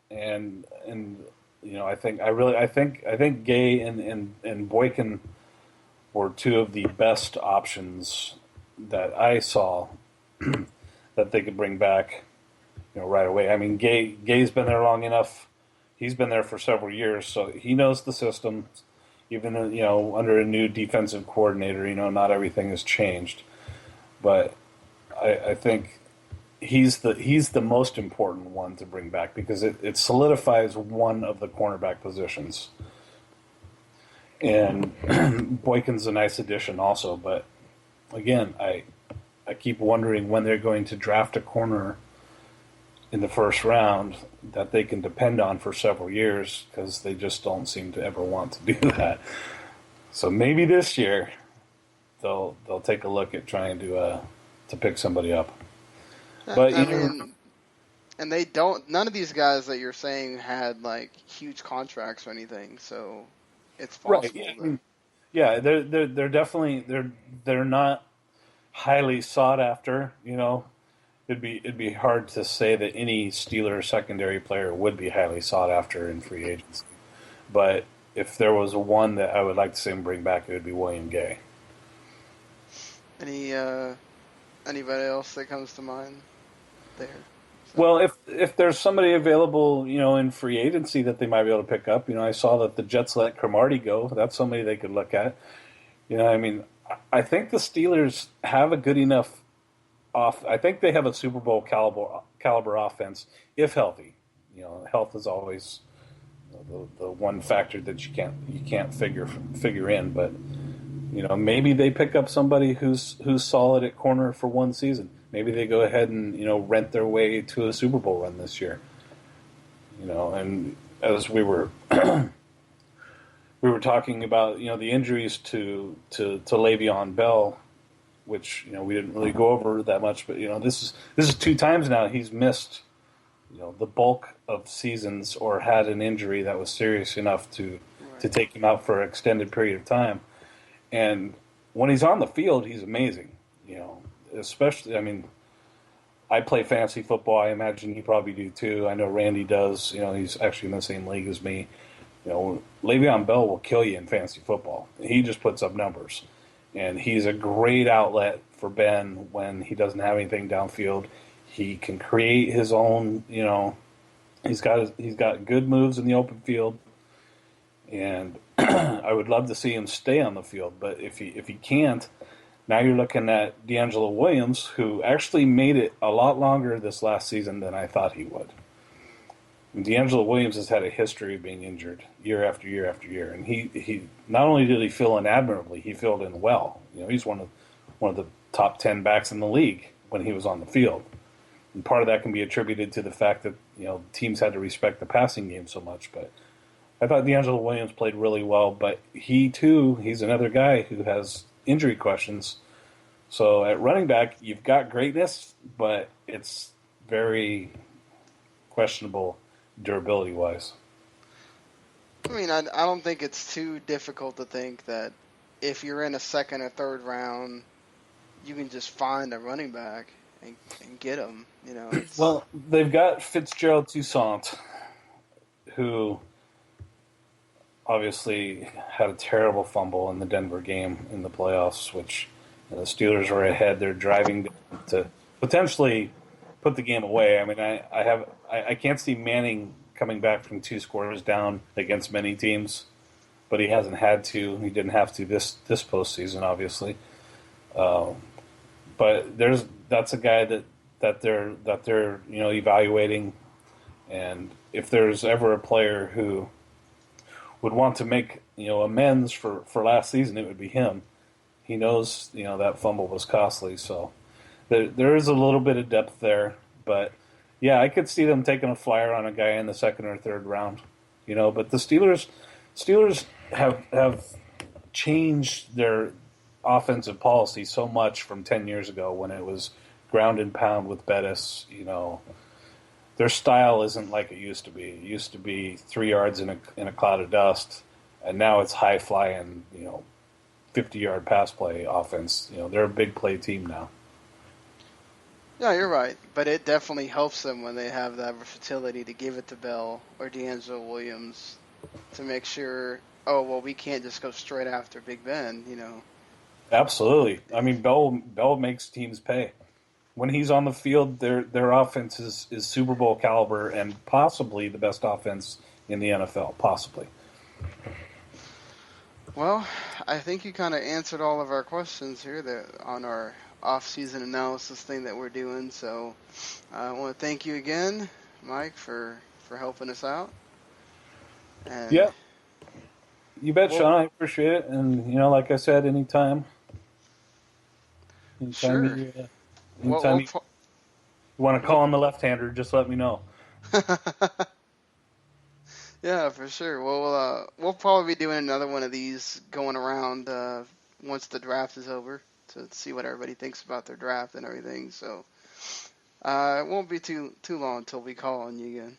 and I think Gay and Boykin were 2 of the best options that I saw that they could bring back, right away. I mean, Gay's been there long enough. He's been there for several years, so he knows the system. Even under a new defensive coordinator, not everything has changed, but I think he's the most important one to bring back because it solidifies one of the cornerback positions. And Boykin's a nice addition also, but again, I keep wondering when they're going to draft a corner in the first round that they can depend on for several years, because they just don't seem to ever want to do that. So maybe this year they'll take a look at trying to pick somebody up. But and they don't. None of these guys that you're saying had like huge contracts or anything, so it's possible. Right. Yeah, they're definitely they're not highly sought after. It'd be hard to say that any Steelers secondary player would be highly sought after in free agency. But if there was one that I would like to see him bring back, it would be William Gay. Anybody else that comes to mind there? So. Well, if there's somebody available, in free agency that they might be able to pick up, I saw that the Jets let Cromartie go. That's somebody they could look at. I think the Steelers have a good enough I think they have a Super Bowl caliber offense if healthy. Health is always the one factor that you can't figure in. But maybe they pick up somebody who's solid at corner for one season. Maybe they go ahead and rent their way to a Super Bowl run this year. And as we were talking about the injuries to Le'Veon Bell, which we didn't really go over that much, but this is 2 times now he's missed the bulk of seasons or had an injury that was serious enough to take him out for an extended period of time. And when he's on the field, he's amazing. Especially, I play fantasy football. I imagine you probably do too. I know Randy does. He's actually in the same league as me. Le'Veon Bell will kill you in fantasy football. He just puts up numbers. And he's a great outlet for Ben when he doesn't have anything downfield. He can create his own, he's got good moves in the open field. And I would love to see him stay on the field. But if he can't, now you're looking at D'Angelo Williams, who actually made it a lot longer this last season than I thought he would. And D'Angelo Williams has had a history of being injured year after year after year, and he not only did he fill in admirably, he filled in well. He's one of the top 10 backs in the league when he was on the field, and part of that can be attributed to the fact that teams had to respect the passing game so much. But I thought D'Angelo Williams played really well, but he's another guy who has injury questions. So at running back, you've got greatness, but it's very questionable durability-wise. I don't think it's too difficult to think that if you're in a second or third round, you can just find a running back and get him. Well, they've got Fitzgerald Toussaint, who obviously had a terrible fumble in the Denver game in the playoffs, which the Steelers were ahead. They're driving to potentially put the game away. I can't see Manning coming back from 2 scores down against many teams, but he hasn't had to. He didn't have to this postseason, obviously. But that's a guy that they're evaluating, and if there's ever a player who would want to make amends for last season, it would be him. He knows that fumble was costly, so there is a little bit of depth there. But yeah, I could see them taking a flyer on a guy in the second or third round. But the Steelers have changed their offensive policy so much from 10 years ago when it was ground and pound with Bettis. Their style isn't like it used to be. It used to be 3 yards in a cloud of dust, and now it's high flying, 50-yard pass play offense. They're a big play team now. Yeah, you're right, but it definitely helps them when they have that versatility to give it to Bell or D'Angelo Williams to make sure, we can't just go straight after Big Ben, Absolutely. Bell makes teams pay. When he's on the field, their offense is Super Bowl caliber and possibly the best offense in the NFL, possibly. Well, I think you kind of answered all of our questions here on our off-season analysis thing that we're doing. So I want to thank you again, Mike, for helping us out. And yeah. You bet, Sean. I appreciate it. And, like I said, anytime. Sure. We You want to call him a left-hander, just let me know. Yeah, for sure. Well, we'll probably be doing another one of these going around once the draft is over to see what everybody thinks about their draft and everything. So it won't be too long until we call on you again.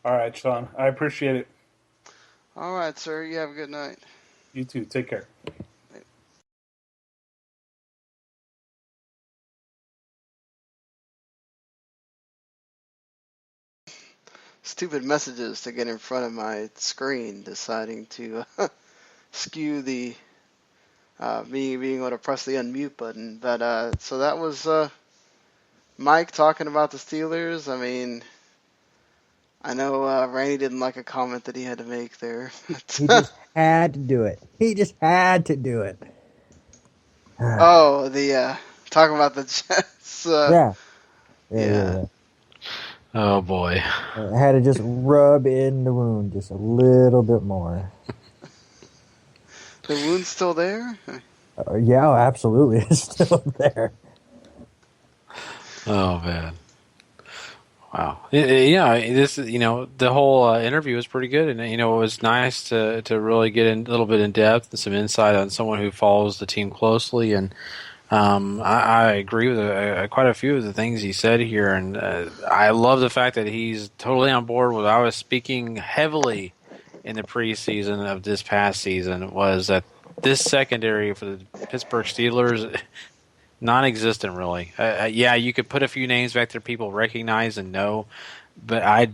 All right, Sean. I appreciate it. All right, sir. You have a good night. You too. Take care. Stupid messages to get in front of my screen, deciding to skew the me being able to press the unmute button. But so that was Mike talking about the Steelers. I mean, I know Randy didn't like a comment that he had to make there. He just had to do it. He just had to do it. Oh, the talking about the Jets. Yeah. Oh boy. I had to just rub in the wound just a little bit more. The wound's still there? Yeah, absolutely. It's still there. Oh man. Wow. Yeah, this the whole interview was pretty good, and it was nice to really get in a little bit in depth and some insight on someone who follows the team closely. And I agree with quite a few of the things he said here, and I love the fact that he's totally on board with. I was speaking heavily in the preseason of this past season was that this secondary for the Pittsburgh Steelers. Non-existent, really. Yeah, you could put a few names back there people recognize and know, but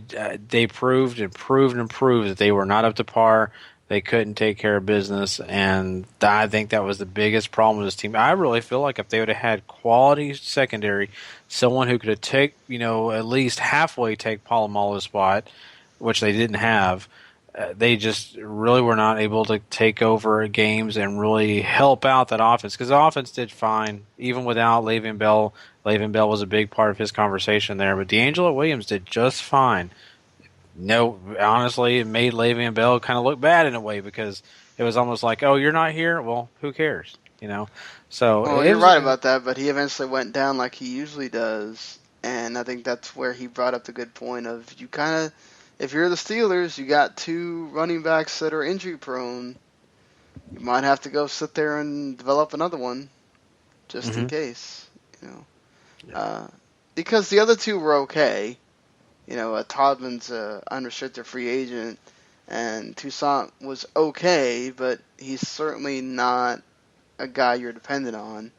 they proved that they were not up to par. They couldn't take care of business, and I think that was the biggest problem with this team. I really feel like if they would have had quality secondary, someone who could have at least halfway take Polamalu's spot, which they didn't have, they just really were not able to take over games and really help out that offense, because the offense did fine even without Le'Veon Bell. Le'Veon Bell was a big part of his conversation there, but D'Angelo Williams did just fine. No, honestly, it made Le'Veon Bell kind of look bad in a way, because it was almost like, oh, you're not here? Well, who cares? So well, you're right about that, but he eventually went down like he usually does, and I think that's where he brought up the good point of you kind of. If you're the Steelers, you got two running backs that are injury prone. You might have to go sit there and develop another one, just in case. Because the other two were okay. Todman's an unrestricted free agent, and Toussaint was okay, but he's certainly not a guy you're dependent on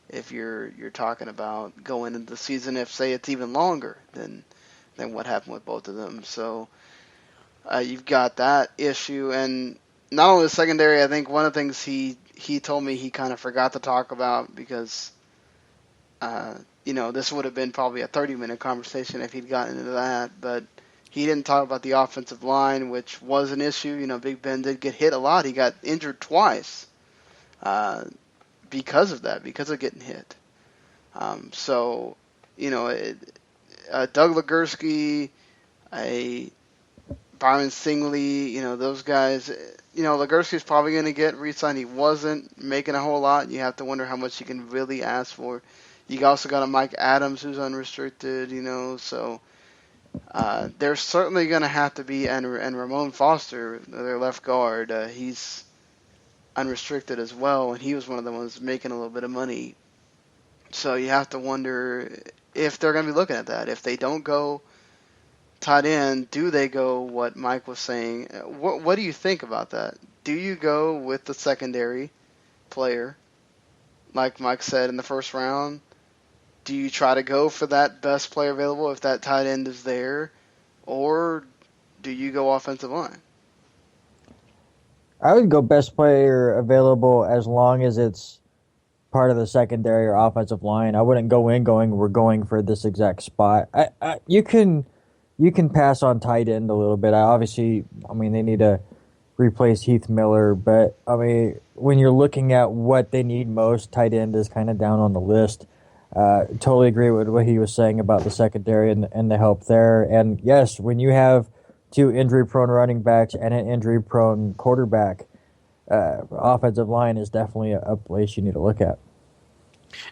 if you're talking about going into the season. If say it's even longer than what happened with both of them. So you've got that issue. And not only the secondary, I think one of the things he told me he kind of forgot to talk about, because, this would have been probably a 30-minute conversation if he'd gotten into that. But he didn't talk about the offensive line, which was an issue. Big Ben did get hit a lot. He got injured twice because of that, because of getting hit. Doug Legursky, Byron Stingley, those guys. Legursky's probably going to get re-signed. He wasn't making a whole lot. You have to wonder how much you can really ask for. You also got a Mike Adams who's unrestricted, so there's certainly going to have to be, and Ramon Foster, their left guard, he's unrestricted as well, and he was one of the ones making a little bit of money. So you have to wonder if they're going to be looking at that. If they don't go tight end, do they go what Mike was saying? What do you think about that? Do you go with the secondary player, like Mike said in the first round? Do you try to go for that best player available if that tight end is there? Or do you go offensive line? I would go best player available as long as it's part of the secondary or offensive line. I wouldn't go in we're going for this exact spot. You can pass on tight end a little bit. They need to replace Heath Miller, but when you're looking at what they need most, tight end is kind of down on the list. Totally agree with what he was saying about the secondary and the help there. And yes, when you have two injury-prone running backs and an injury-prone quarterback, offensive line is definitely a place you need to look at.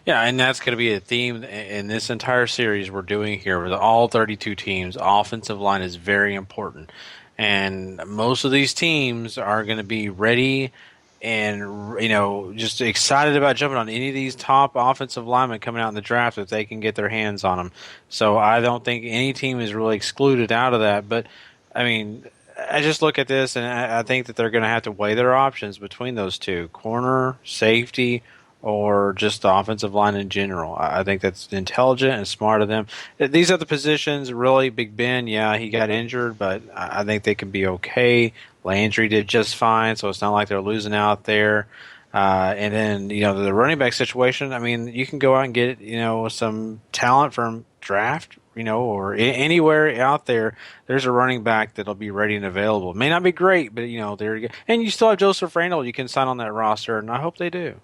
Yeah, and that's going to be a theme in this entire series we're doing here with all 32 teams. Offensive line is very important. And most of these teams are going to be ready and, just excited about jumping on any of these top offensive linemen coming out in the draft if they can get their hands on them. So I don't think any team is really excluded out of that. But, I just look at this, and I think that they're going to have to weigh their options between those two, corner, safety, or just the offensive line in general. I think that's intelligent and smart of them. These are the positions, really. Big Ben, yeah, he got injured, but I think they can be okay. Landry did just fine, so it's not like they're losing out there. And then, the running back situation, you can go out and get, some talent from draft, or anywhere out there. There's a running back that'll be ready and available. It may not be great, but, there you go. And you still have Joseph Randall you can sign on that roster, and I hope they do.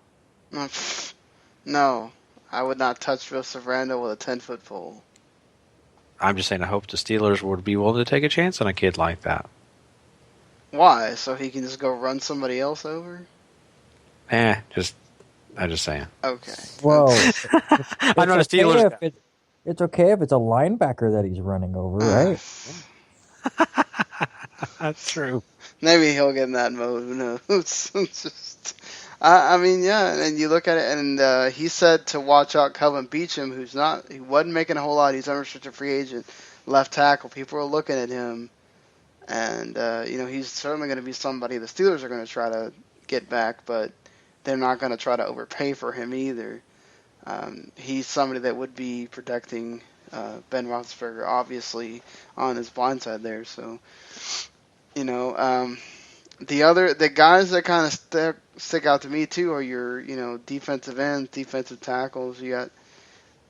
No, I would not touch Joseph Randall with a 10-foot pole. I'm just saying I hope the Steelers would be willing to take a chance on a kid like that. Why? So he can just go run somebody else over? I'm just saying. Okay. Whoa. I'm not a Steelers guy. It's okay if it's a linebacker that he's running over, right? That's true. Maybe he'll get in that mode. Who knows? It's just, yeah. And you look at it, and he said to watch out Kelvin Beachum, he wasn't making a whole lot. He's unrestricted free agent, left tackle. People are looking at him, and he's certainly going to be somebody the Steelers are going to try to get back, but they're not going to try to overpay for him either. He's somebody that would be protecting Ben Roethlisberger, obviously, on his blind side there. So, the guys that kind of stick out to me too are your, defensive ends, defensive tackles.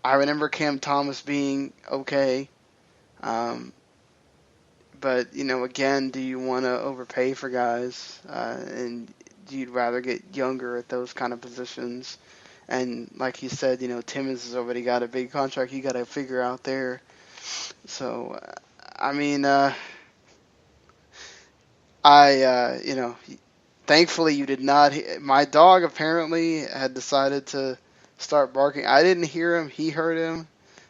I remember Cam Thomas being okay, but again, do you want to overpay for guys? And you'd rather get younger at those kind of positions? And like he said, Timmons has already got a big contract you got to figure out there. So, thankfully you did not. My dog apparently had decided to start barking. I didn't hear him. He heard him.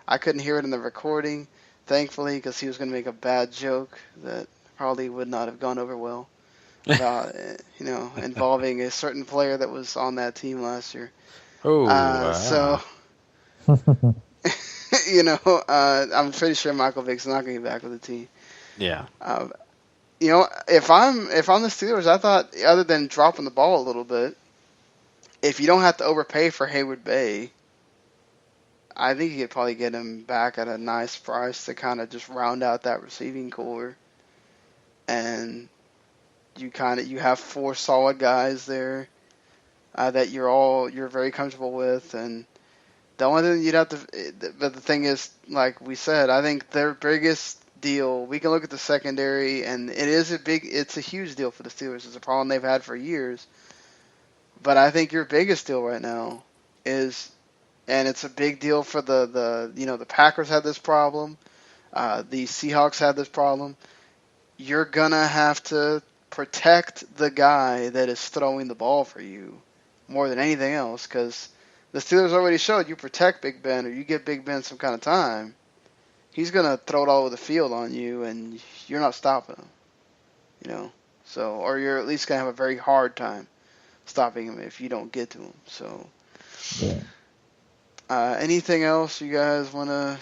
I couldn't hear it in the recording, thankfully, because he was going to make a bad joke that probably would not have gone over well about, involving a certain player that was on that team last year. Oh, So, I'm pretty sure Michael Vick's not going to be back with the team. Yeah. If I'm the Steelers, I thought other than dropping the ball a little bit, if you don't have to overpay for Hayward Bay, I think you could probably get him back at a nice price to kind of just round out that receiving core. And you have 4 solid guys there. That you're very comfortable with, and the only thing you'd have to, but the thing is, like we said, I think their biggest deal. We can look at the secondary, and it's a huge deal for the Steelers. It's a problem they've had for years. But I think your biggest deal right now is, and it's a big deal for the Packers had this problem, the Seahawks had this problem. You're gonna have to protect the guy that is throwing the ball for you more than anything else, because the Steelers already showed you protect Big Ben or you give Big Ben some kind of time, he's going to throw it all over the field on you, and you're not stopping him. So, or you're at least going to have a very hard time stopping him if you don't get to him. So, yeah. Anything else you guys want to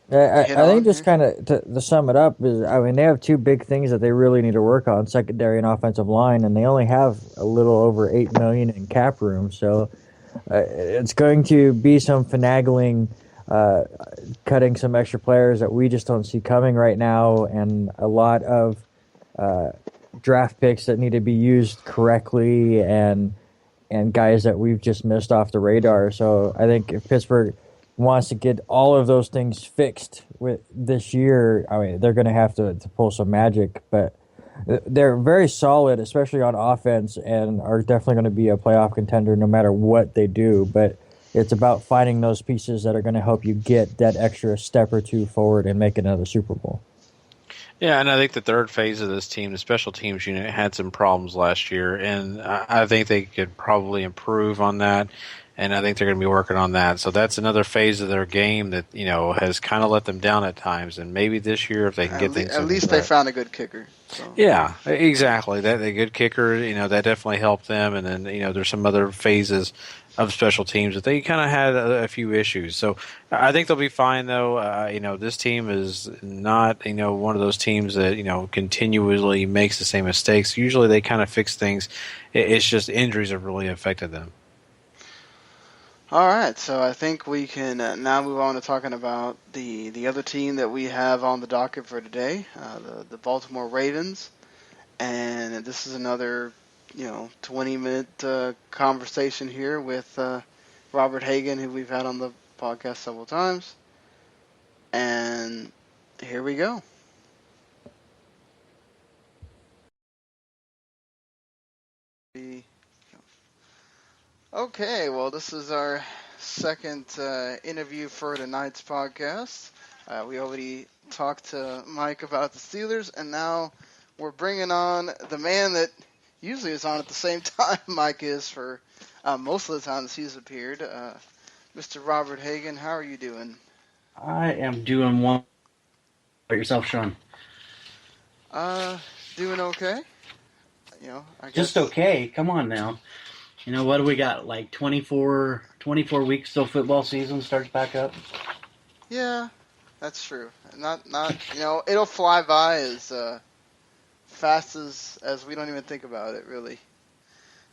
I think just kind of to sum it up is, they have 2 big things that they really need to work on, secondary and offensive line, and they only have a little over $8 million in cap room. So it's going to be some finagling, cutting some extra players that we just don't see coming right now, and a lot of draft picks that need to be used correctly, and guys that we've just missed off the radar. So I think if Pittsburgh wants to get all of those things fixed with this year, they're going to have to pull some magic, but they're very solid, especially on offense, and are definitely going to be a playoff contender no matter what they do. But it's about finding those pieces that are going to help you get that extra step or 2 forward and make another Super Bowl. Yeah, and I think the third phase of this team, the special teams unit, had some problems last year, and I think they could probably improve on that. and I think they're going to be working on that. So that's another phase of their game that has kind of let them down at times. And maybe this year, if they can get things, at least they found a good kicker. So. Yeah, exactly. That a good kicker, that definitely helped them. And then there's some other phases of special teams that they kind of had a few issues. So I think they'll be fine, though. This team is not one of those teams that continually makes the same mistakes. Usually they kind of fix things. It's just injuries have really affected them. All right, so I think we can now move on to talking about the other team that we have on the docket for today, the Baltimore Ravens. And this is another 20-minute conversation here with Robert Hagan, who we've had on the podcast several times. And here we go. Okay, well, this is our second interview for tonight's podcast. We already talked to Mike about the Steelers, and now we're bringing on the man that usually is on at the same time Mike is for most of the times he's appeared. Mr. Robert Hagan, how are you doing? I am doing well. How about yourself, Sean? Doing okay. I guess. Just okay. Come on now. What do we got? Like 24 weeks till football season starts back up? Yeah, that's true. Not it'll fly by as fast as we don't even think about it, really.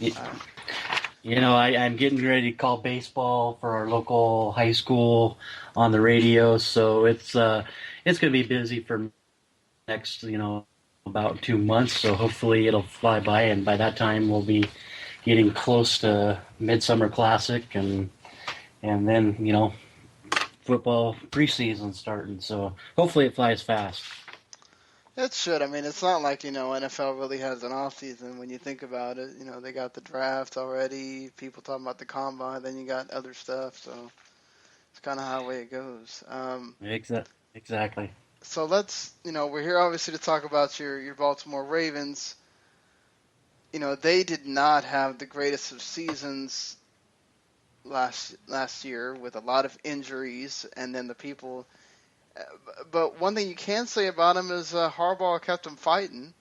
I'm getting ready to call baseball for our local high school on the radio, so it's going to be busy for next, about 2 months. So hopefully it'll fly by, and by that time we'll be getting close to Midsummer Classic, and then football preseason starting. So hopefully it flies fast. It should. I mean, it's not like, NFL really has an off season when you think about it. They got the draft already, people talking about the combine, then you got other stuff, so it's kind of how the way it goes. Exactly. So let's, we're here obviously to talk about your Baltimore Ravens. They did not have the greatest of seasons last year with a lot of injuries, and then the people. But one thing you can say about them is Harbaugh kept them fighting.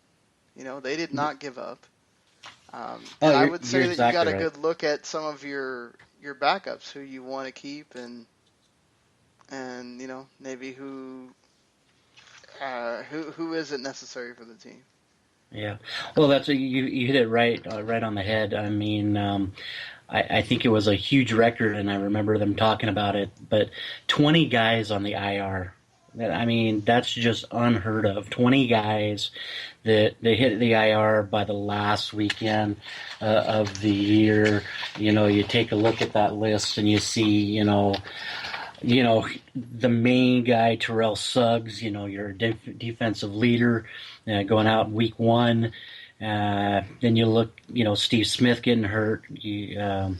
They did not give up. And I would say that exactly you got a good look at some of your backups, who you want to keep, and maybe who isn't necessary for the team. Yeah, well, that's you hit it right on the head. I mean, I think it was a huge record, and I remember them talking about it. But 20 guys on the IR. I mean, that's just unheard of. 20 guys that they hit the IR by the last weekend of the year. You take a look at that list and you see, the main guy, Terrell Suggs, your defensive leader, going out in week one. Then you look, Steve Smith getting hurt, and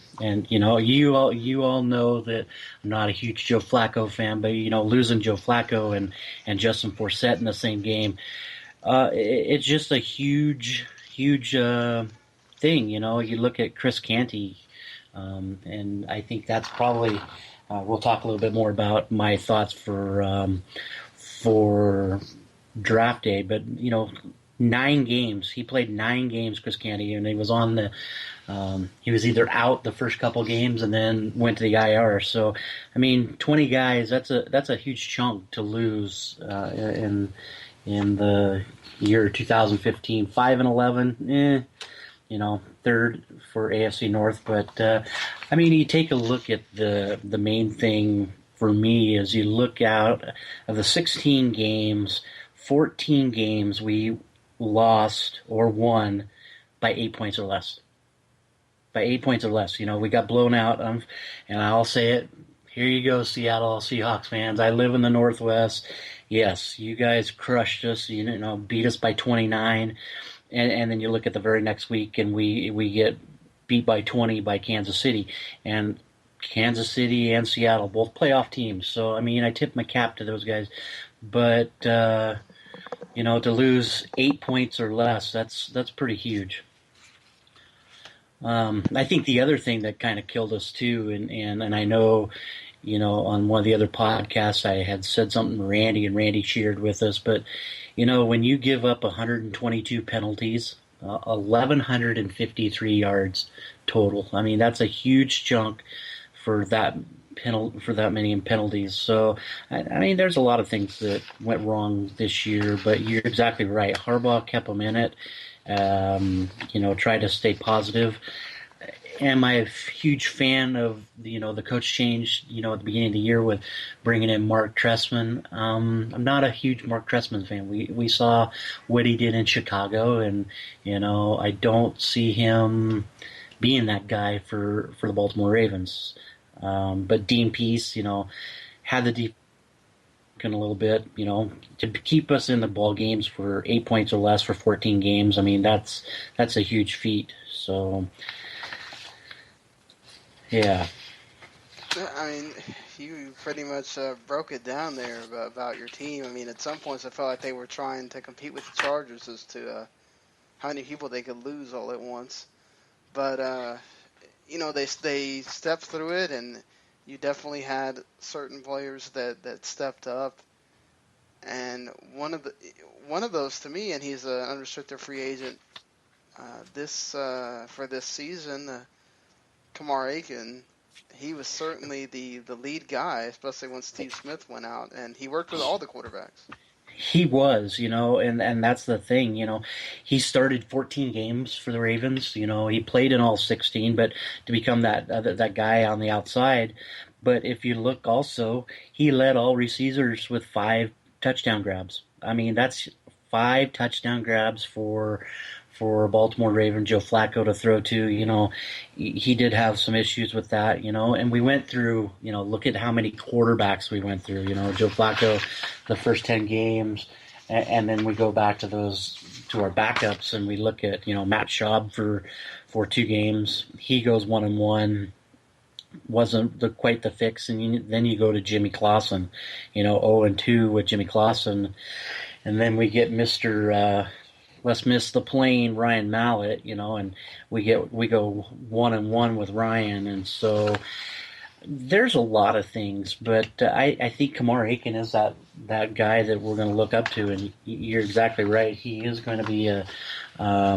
you all know that I'm not a huge Joe Flacco fan, but losing Joe Flacco and Justin Forsett in the same game, it's just a huge thing. You look at Chris Canty, and I think that's probably we'll talk a little bit more about my thoughts for draft day, but 9 games. He played 9 games, Chris Canty, and he was on the. He was either out the first couple games and then went to the IR. So, 20 guys. That's a huge chunk to lose in the year 2015. 5-11. Third for AFC North. But you take a look at the main thing for me is you look out of the 16 games, 14 games we lost or won by 8 points or less. By 8 points or less. We got blown out. And I'll say it. Here you go, Seattle Seahawks fans. I live in the Northwest. Yes, you guys crushed us, beat us by 29. And then you look at the very next week and we get beat by 20 by Kansas City. And Kansas City and Seattle, both playoff teams. So, I tip my cap to those guys. But, to lose 8 points or less, that's pretty huge. I think the other thing that kind of killed us too, and I know, on one of the other podcasts I had said something to Randy, and Randy cheered with us, but, when you give up 122 penalties, 1,153 yards total, I mean, that's a huge chunk for that many in penalties. So, I mean, there's a lot of things that went wrong this year, but you're exactly right. Harbaugh kept them in it. Try to stay positive. Am I a huge fan of the coach change, at the beginning of the year with bringing in Mark Trestman? I'm not a huge Mark Trestman fan. We saw what he did in Chicago, and, I don't see him being that guy for the Baltimore Ravens. But Dean Pease, had the deep a little bit, to keep us in the ball games for 8 points or less for 14 games. I mean, that's a huge feat. So, yeah. I mean, you pretty much broke it down there about your team. I mean, at some points I felt like they were trying to compete with the Chargers as to how many people they could lose all at once. But, they stepped through it, and you definitely had certain players that stepped up, and one of those to me, and he's an unrestricted free agent for this season, Kamar Aiken. He was certainly the lead guy, especially when Steve Smith went out, and he worked with all the quarterbacks. He was, and that's the thing, he started 14 games for the Ravens, he played in all 16, but to become that guy on the outside. But if you look also, he led all receivers with 5 touchdown grabs. I mean, that's 5 touchdown grabs for Baltimore Ravens, Joe Flacco to throw to. He did have some issues with that, and we went through, look at how many quarterbacks we went through, Joe Flacco, the first 10 games, and then we go back to our backups, and we look at, Matt Schaub for 2 games. He goes 1-1, wasn't quite the fix, and then you go to Jimmy Clausen, 0-2 with Jimmy Clausen, and then we get Mr. Let's miss the plane, Ryan Mallett, and we go 1-1 with Ryan, and so there's a lot of things, but I think Kamar Aiken is that guy that we're going to look up to, and you're exactly right. He is going to be I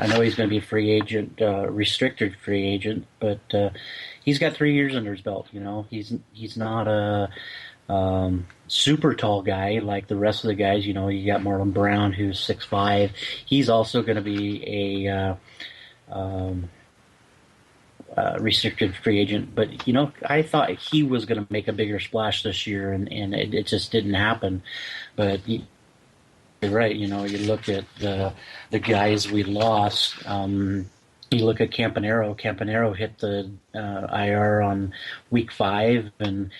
know he's going to be a free agent, restricted free agent, but he's got 3 years under his belt. He's not a super tall guy like the rest of the guys. You got Marlon Brown, who's 6'5". He's also going to be a restricted free agent. But, I thought he was going to make a bigger splash this year, and it just didn't happen. But you're right. You look at the guys we lost. You look at Campanaro. Campanaro hit the IR on week 5, and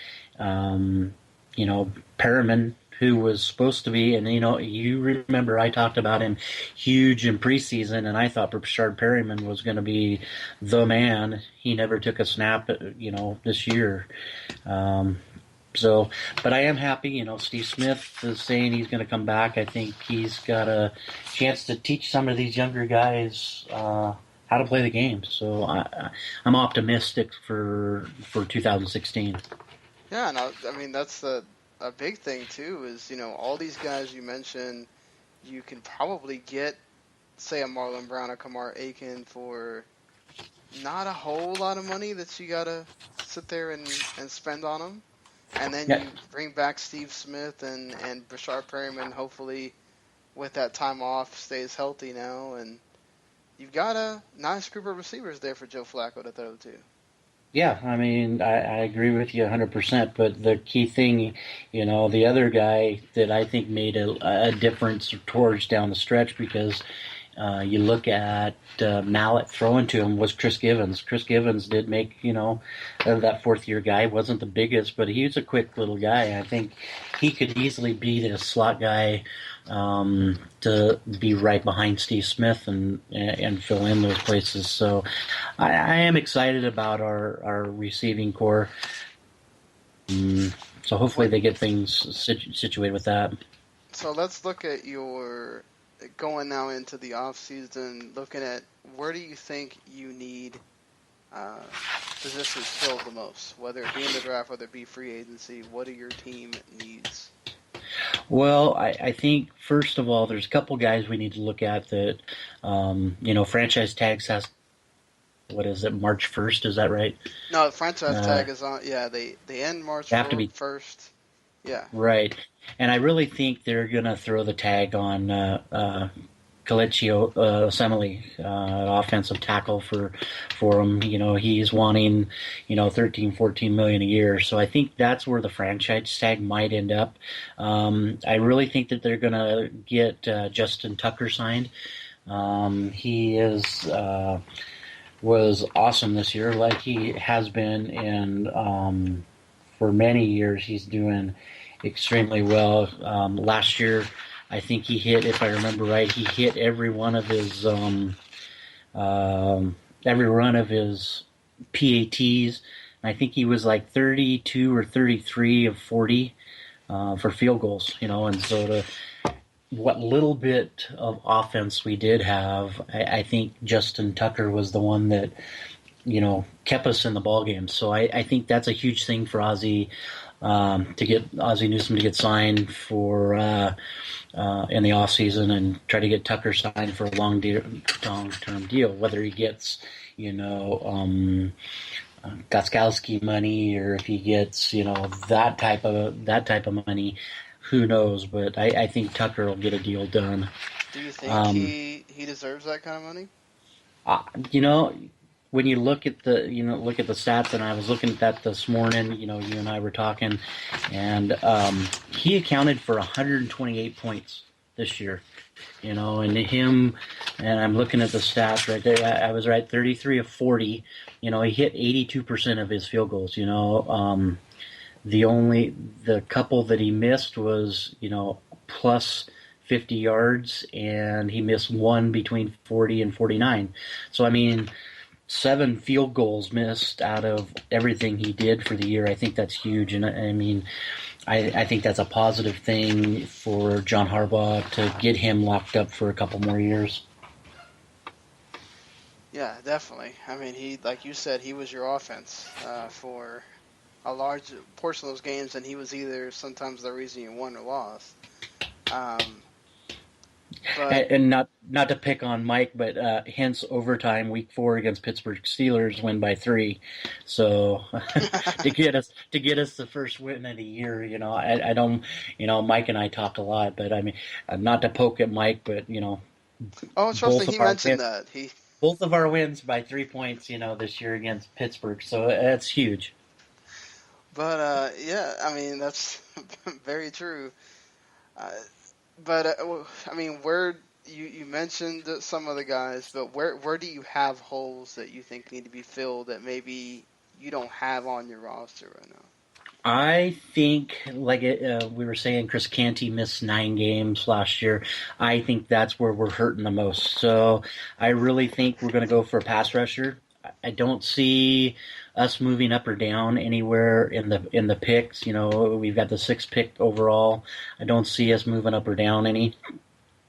Perriman, who was supposed to be, and you remember I talked about him huge in preseason, and I thought Rashard Perriman was going to be the man. He never took a snap, this year. But I am happy. Steve Smith is saying he's going to come back. I think he's got a chance to teach some of these younger guys how to play the game. So I'm optimistic for 2016. Yeah, no, I mean, that's a big thing, too, is, all these guys you mentioned, you can probably get, say, a Marlon Brown or Kamar Aiken for not a whole lot of money that you got to sit there and spend on them. And then you bring back Steve Smith and Rashard Perriman, hopefully, with that time off, stays healthy now. And you've got a nice group of receivers there for Joe Flacco to throw to. Yeah, I mean, I agree with you 100%, but the key thing, the other guy that I think made a difference towards down the stretch, because you look at Mallett throwing to him, was Chris Givens. Chris Givens did make, that fourth-year guy. Wasn't the biggest, but he was a quick little guy. I think he could easily be the slot guy to be right behind Steve Smith and fill in those places. So I am excited about our receiving core. So hopefully they get things situated with that. So let's look at your going now into the off season, looking at where do you think you need positions filled the most, whether it be in the draft, whether it be free agency, what do your team needs? Well, I think, first of all, there's a couple guys we need to look at that, franchise tags has, what is it, March 1st, is that right? No, the franchise tag is on, they end March 1st. Yeah. Right. And I really think they're going to throw the tag on Kelechi Osemele, offensive tackle for him. He's wanting, 13, 14 million a year. So I think that's where the franchise tag might end up. I really think that they're going to get Justin Tucker signed. He was awesome this year, like he has been, and for many years he's doing extremely well. Last year, I think he hit, if I remember right, he hit every one of his PATs. And I think he was like 32 or 33 of 40 for field goals. And so what little bit of offense we did have, I think Justin Tucker was the one that kept us in the ball game. So I think that's a huge thing for Ozzie. To get Ozzie Newsome to get signed for in the off season, and try to get Tucker signed for a long-term deal. Whether he gets Gostkowski money, or if he gets that type of money, who knows? But I think Tucker will get a deal done. Do you think he deserves that kind of money? When you look at the stats, and I was looking at that this morning, you and I were talking, and he accounted for 128 points this year, and I'm looking at the stats right there. I was right, 33 of 40. He hit 82% of his field goals. The couple that he missed was plus 50 yards, and he missed one between 40 and 49. So 7 field goals missed out of everything he did for the year. I think that's huge, and I think that's a positive thing for John Harbaugh to get him locked up for a couple more years. Yeah, definitely. He, like you said, he was your offense for a large portion of those games, and he was either sometimes the reason you won or lost. And not to pick on Mike, but hence overtime, week 4 against Pittsburgh Steelers, win by 3. So to get us the first win of the year, I don't, Mike and I talk a lot, but not to poke at Mike, but Oh, trust me, he mentioned that both of our wins by 3 points, this year against Pittsburgh. So that's huge. But that's very true. But where you mentioned some of the guys, but where do you have holes that you think need to be filled that maybe you don't have on your roster right now? I think, like we were saying, Chris Canty missed 9 games last year. I think that's where we're hurting the most. So I really think we're going to go for a pass rusher. I don't see us moving up or down anywhere in the picks. We've got the 6th pick overall. I don't see us moving up or down any.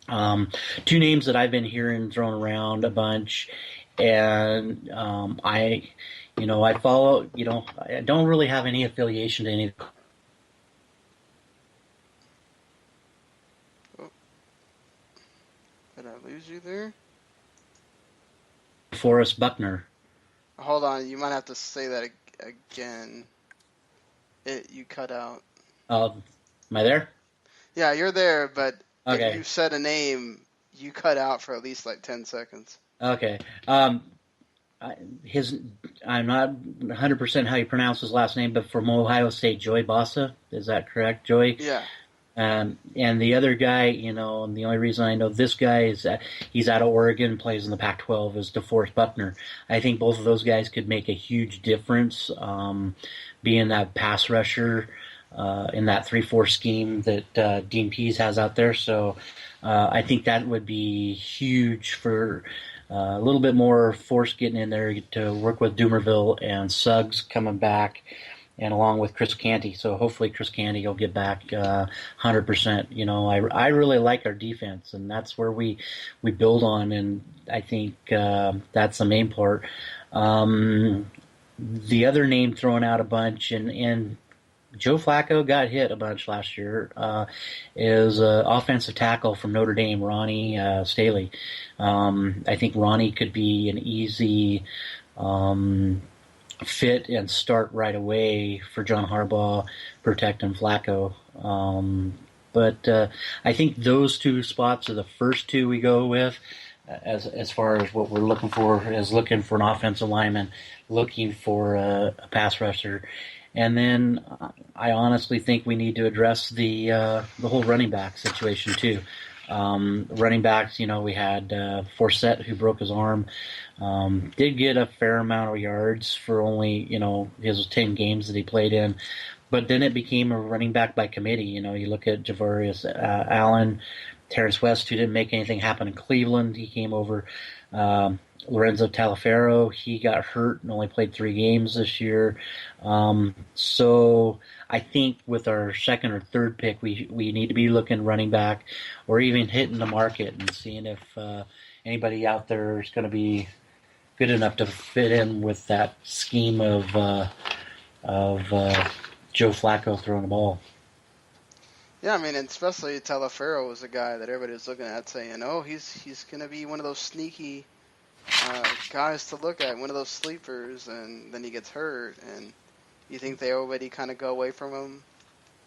2 names that I've been hearing thrown around a bunch, and I follow. I don't really have any affiliation to any. Did I lose you there? Forrest Buckner. Hold on, you might have to say that again. You cut out. Am I there? Yeah, you're there, but okay. If you said a name, you cut out for at least like 10 seconds. Okay. I'm not 100% how you pronounce his last name, but from Ohio State, Joey Bosa. Is that correct, Joey? Yeah. And the other guy, and the only reason I know this guy is that he's out of Oregon, plays in the Pac-12, is DeForest Buckner. I think both of those guys could make a huge difference, being that pass rusher in that 3-4 scheme that Dean Pease has out there. So I think that would be huge for a little bit more force getting in there to work with Dumerville and Suggs coming back. and along with Chris Canty. So hopefully Chris Canty will get back 100%. You know, I really like our defense, and that's where we build on, and I think that's the main part. The other name thrown out a bunch, and Joe Flacco got hit a bunch last year, is offensive tackle from Notre Dame, Ronnie Staley. I think Ronnie could be an easy fit and start right away for John Harbaugh protecting Flacco. But I think those two spots are the first two we go with as far as what we're looking for, is looking for an offensive lineman, looking for a pass rusher. And then I honestly think we need to address the whole running back situation too. Running backs, you know, we had Forsett, who broke his arm, did get a fair amount of yards for only, you know, his 10 games that he played in. But then it became a running back by committee. You know, you look at Javarius Allen, Terrence West, who didn't make anything happen in Cleveland. He came over. Lorenzo Taliaferro, he got hurt and only played 3 games this year. So I think with our second or third pick, we need to be looking running back, or even hitting the market and seeing if anybody out there is going to be good enough to fit in with that scheme of Joe Flacco throwing the ball. Yeah, I mean, and especially Taliaferro was a guy that everybody was looking at saying, oh, he's going to be one of those sneaky guys to look at, one of those sleepers, and then he gets hurt, and you think they already kind of go away from him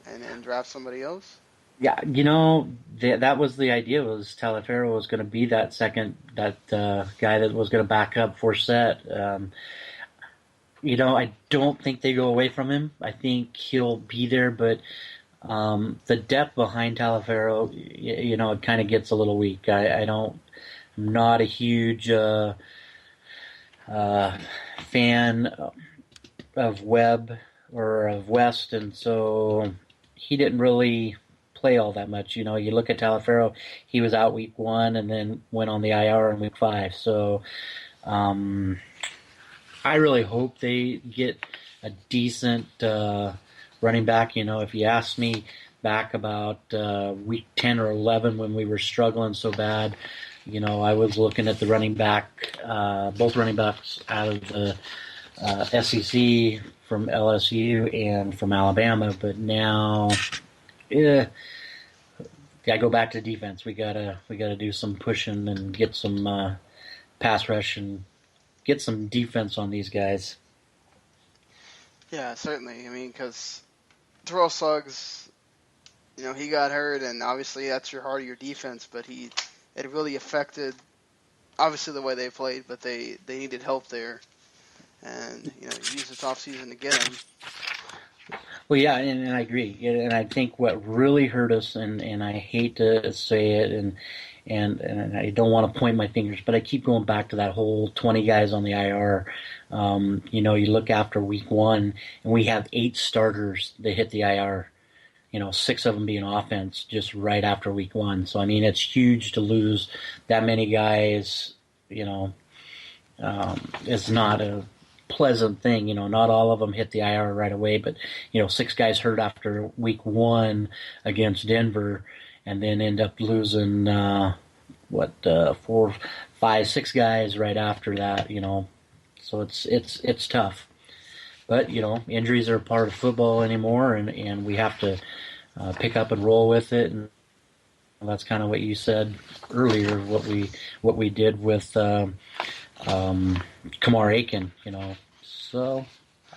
and draft somebody else? Yeah, you know, that was the idea, was Taliaferro was going to be that guy that was going to back up Forsett. You know, I don't think they go away from him. I think he'll be there, but the depth behind Taliaferro, you know, it kind of gets a little weak. I'm not a huge fan of Webb or of West, and so he didn't really play all that much. You know, you look at Taliaferro, he was out week 1 and then went on the IR in week 5. So I really hope they get a decent running back. You know, if you asked me back about week 10 or 11 when we were struggling so bad, you know, I was looking at the running back, both running backs out of the SEC from LSU and from Alabama, but now, gotta go back to defense. We gotta do some pushing and get some pass rush and get some defense on these guys. Yeah, certainly. I mean, because Terrell Suggs, you know, he got hurt, and obviously that's your heart of your defense, but it really affected, obviously, the way they played, but they needed help there. And, you know, use this offseason to get him. Well, yeah, and I agree. And I think what really hurt us, and I hate to say it, and I don't want to point my fingers, but I keep going back to that whole 20 guys on the IR. You know, you look after week 1, and we have 8 starters that hit the IR. You know, 6 of them being offense just right after week 1. So, I mean, it's huge to lose that many guys. You know, it's not a pleasant thing. You know, not all of them hit the IR right away, but, you know, 6 guys hurt after week 1 against Denver, and then end up losing, 4, 5, 6 guys right after that, you know. So it's tough. But, you know, injuries are a part of football anymore, and we have to pick up and roll with it. And that's kind of what you said earlier, what we did with Kamar Aiken, you know. So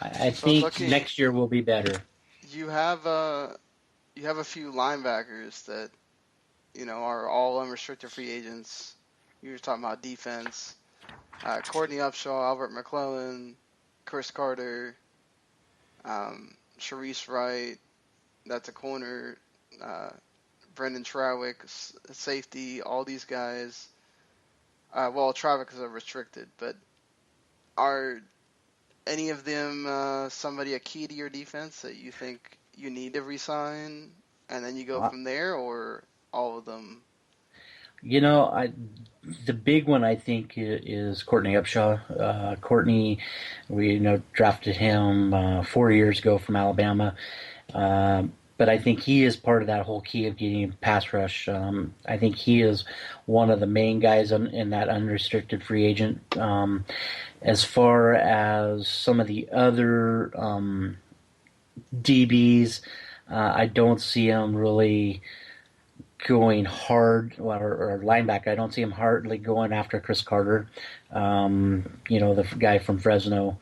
I think next year will be better. You have a few linebackers that, you know, are all unrestricted free agents. You were talking about defense. Courtney Upshaw, Albert McClellan, Chris Carter, Sharice Wright, that's a corner, Brendan Trawick, safety, all these guys. Well, Trawick is a restricted, but are any of them somebody a key to your defense that you think you need to re-sign, and then you go from there, or all of them? You know, the big one, I think, is Courtney Upshaw. Courtney, we drafted him 4 years ago from Alabama. But I think he is part of that whole key of getting pass rush. I think he is one of the main guys in that unrestricted free agent. As far as some of the other DBs, I don't see him really going hard, or linebacker. I don't see him hardly going after Chris Carter, the guy from Fresno.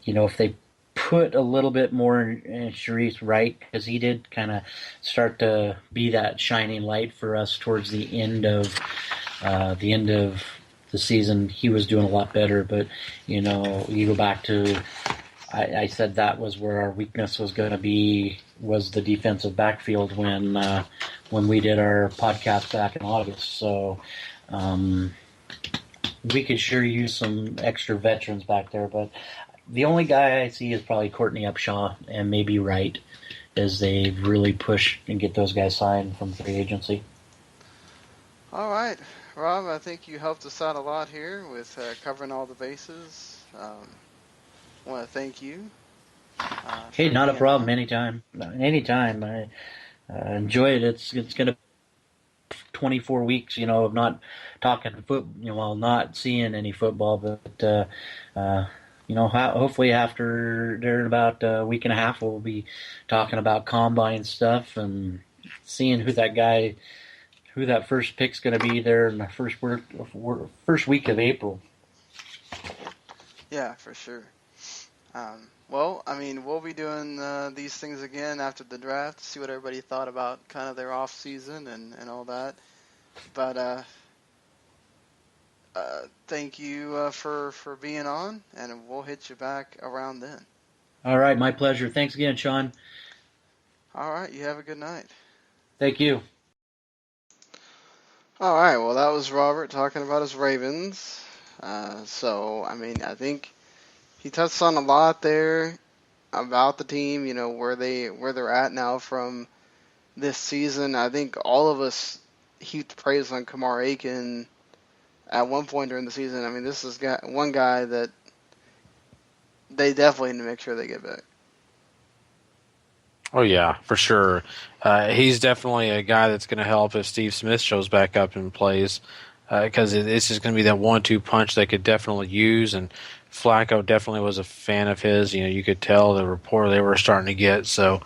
If they put a little bit more in Sharice Wright, because he did kind of start to be that shining light for us towards the end of the season. He was doing a lot better, but you go back to, I said that was where our weakness was going to be, was the defensive backfield when we did our podcast back in August. So we could sure use some extra veterans back there, but the only guy I see is probably Courtney Upshaw and maybe Wright, as they really push and get those guys signed from free agency. All right, Rob, I think you helped us out a lot here with covering all the bases. I want to thank you. Hey, not a problem. Anytime. I enjoy it. It's going to 24 weeks, of not talking not seeing any football, but hopefully after in about a week and a half, we'll be talking about combine stuff and seeing who that first pick's going to be there in the first week of April. Yeah, for sure. We'll be doing these things again after the draft to see what everybody thought about kind of their off season and all that. But thank you for being on, and we'll hit you back around then. All right, my pleasure. Thanks again, Sean. All right, you have a good night. Thank you. All right, well, that was Robert talking about his Ravens. I think he touched on a lot there about the team, where they're at now from this season. I think all of us heaped praise on Kamar Aiken at one point during the season. I mean, this is one guy that they definitely need to make sure they get back. Oh, yeah, for sure. He's definitely a guy that's going to help if Steve Smith shows back up and plays, because it's just going to be that 1-2 punch they could definitely use. And Flacco definitely was a fan of his. You could tell the rapport they were starting to get. So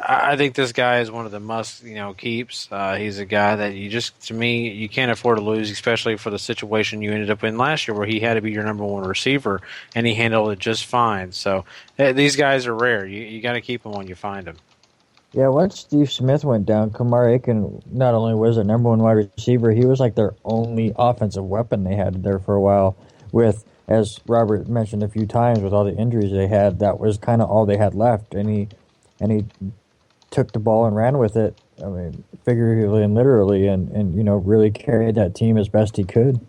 I think this guy is one of the must, keeps. He's a guy that you can't afford to lose, especially for the situation you ended up in last year where he had to be your number one receiver, and he handled it just fine. So these guys are rare. You got to keep them when you find them. Yeah, once Steve Smith went down, Kamar Aiken not only was their number one wide receiver, he was like their only offensive weapon they had there for a while. With, as Robert mentioned a few times, with all the injuries they had, that was kind of all they had left. And he took the ball and ran with it, I mean, figuratively and literally, and really carried that team as best he could.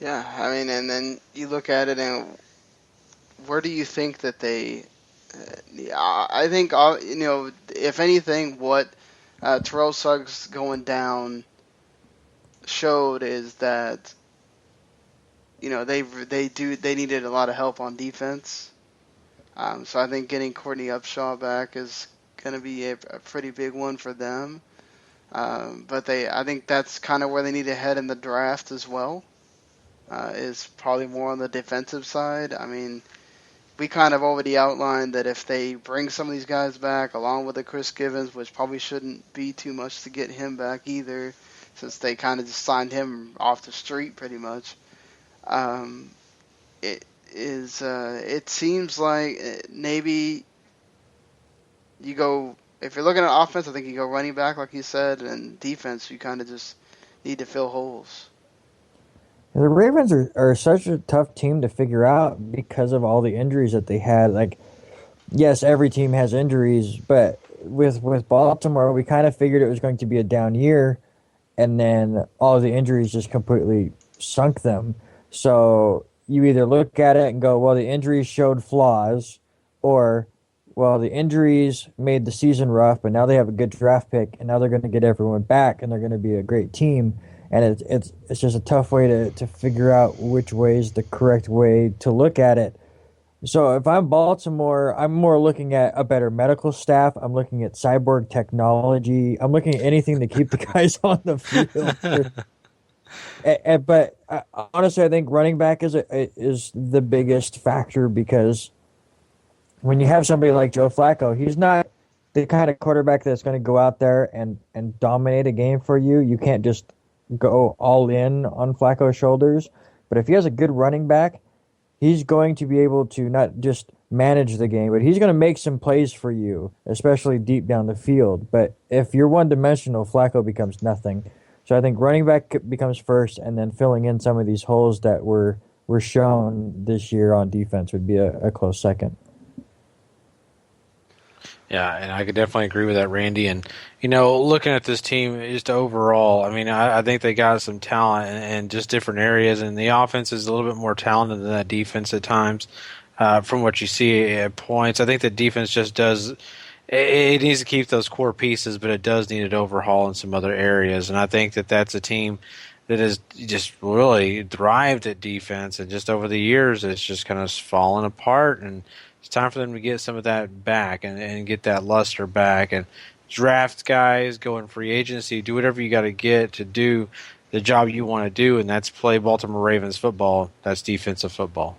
Yeah, I mean, and then you look at it, and where do you think that they? I think if anything, what Terrell Suggs going down showed is that they needed a lot of help on defense. So I think getting Courtney Upshaw back is going to be a pretty big one for them. But I think that's kind of where they need to head in the draft as well. Is probably more on the defensive side. I mean, we kind of already outlined that if they bring some of these guys back, along with the Chris Givens, which probably shouldn't be too much to get him back either, since they kind of just signed him off the street pretty much. It seems like maybe you go, if you're looking at offense, I think you go running back, like you said, and defense, you kind of just need to fill holes. The Ravens are such a tough team to figure out because of all the injuries that they had. Like, yes, every team has injuries, but with Baltimore, we kind of figured it was going to be a down year, and then all the injuries just completely sunk them. So you either look at it and go, well, the injuries showed flaws, or well, the injuries made the season rough, but now they have a good draft pick, and now they're going to get everyone back, and they're going to be a great team. And it's just a tough way to figure out which way is the correct way to look at it. So if I'm Baltimore, I'm more looking at a better medical staff. I'm looking at cyborg technology. I'm looking at anything to keep the guys on the field. But honestly, I think running back is the biggest factor, because when you have somebody like Joe Flacco, he's not the kind of quarterback that's going to go out there and dominate a game for you. You can't just go all in on Flacco's shoulders. But if he has a good running back, he's going to be able to not just manage the game, but he's going to make some plays for you, especially deep down the field. But if you're one-dimensional, Flacco becomes nothing. So I think running back becomes first, and then filling in some of these holes that were shown this year on defense would be a close second. Yeah, and I could definitely agree with that, Randy. And, looking at this team just overall, I think they got some talent in just different areas, and the offense is a little bit more talented than that defense at times from what you see at points. I think the defense just does – it needs to keep those core pieces, but it does need an overhaul in some other areas. And I think that's a team that has just really thrived at defense, and just over the years it's just kind of fallen apart, and it's time for them to get some of that back and get that luster back and draft guys, go in free agency, do whatever you got to get to do the job you want to do, and that's play Baltimore Ravens football. That's defensive football.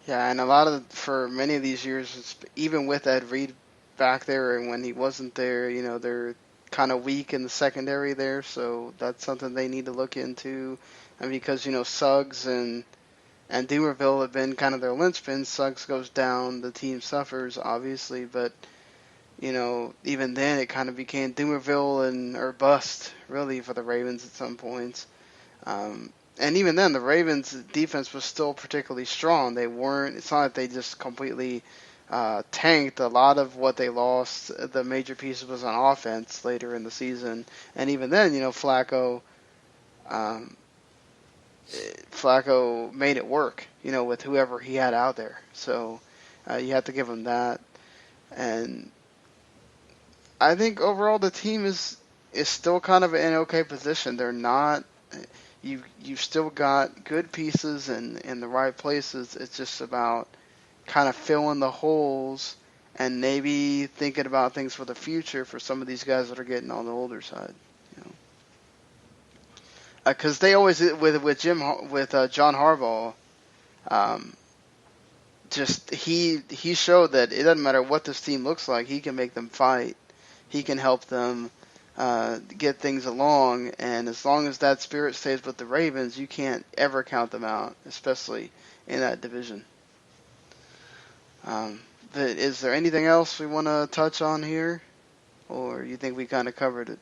Yeah, and for many of these years, even with Ed Reed back there, and when he wasn't there, they're kind of weak in the secondary there, so that's something they need to look into. And because, Suggs and Dumerville have been kind of their linchpin. Suggs goes down, the team suffers, obviously, but, even then it kind of became Dumerville or bust, really, for the Ravens at some points. And even then, the Ravens' defense was still particularly strong. It's not like they just completely tanked. A lot of what they lost, the major pieces, was on offense later in the season. And even then, Flacco made it work, with whoever he had out there. So you have to give him that. And I think overall the team is still kind of in an okay position. They're not – you've still got good pieces in the right places. It's just about kind of filling the holes and maybe thinking about things for the future for some of these guys that are getting on the older side. Because they always with John Harbaugh, just he showed that it doesn't matter what this team looks like, he can make them fight, he can help them get things along, and as long as that spirit stays with the Ravens, you can't ever count them out, especially in that division. But is there anything else we want to touch on here, or you think we kind of covered it?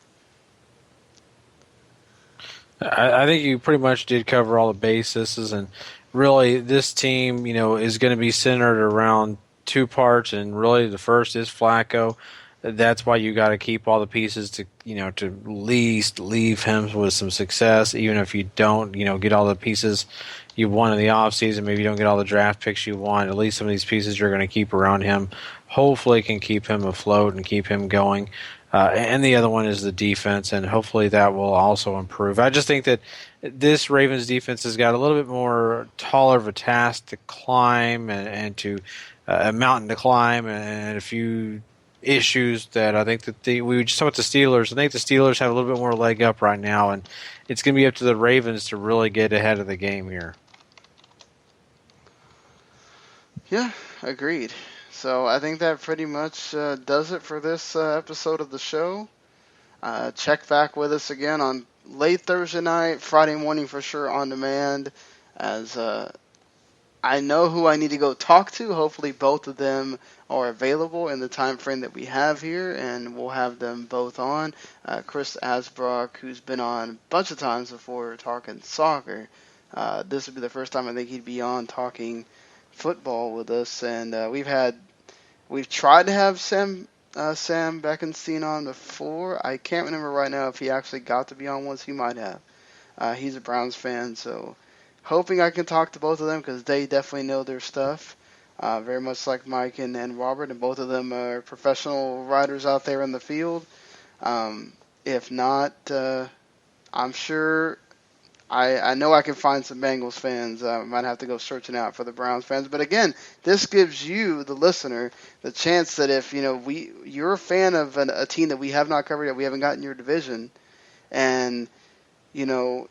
I think you pretty much did cover all the bases, and really this team, is going to be centered around two parts, and really the first is Flacco. That's why you got to keep all the pieces to at least leave him with some success, even if you don't, get all the pieces you want in the offseason. Maybe you don't get all the draft picks you want. At least some of these pieces you're going to keep around him. Hopefully can keep him afloat and keep him going. And the other one is the defense, and hopefully that will also improve. I just think that this Ravens defense has got a little bit more taller of a task to climb and to a mountain to climb, and a few issues that I think that we just talked about the Steelers. I think the Steelers have a little bit more leg up right now, and it's going to be up to the Ravens to really get ahead of the game here. Yeah, agreed. So I think that pretty much does it for this episode of the show. Check back with us again on late Thursday night, Friday morning for sure on demand, as I know who I need to go talk to. Hopefully both of them are available in the time frame that we have here, and we'll have them both on. Chris Asbrock, who's been on a bunch of times before talking soccer. This would be the first time I think he'd be on talking football with us, and we've tried to have Sam Beckenstein on before. I can't remember right now if he actually got to be on once. He might have. He's a Browns fan, so hoping I can talk to both of them because they definitely know their stuff. very much like Mike and Robert, and both of them are professional writers out there in the field. If not, I'm sure I know I can find some Bengals fans. I might have to go searching out for the Browns fans. But again, this gives you, the listener, the chance that if you're a fan of a team that we have not covered yet, we haven't gotten your division, and you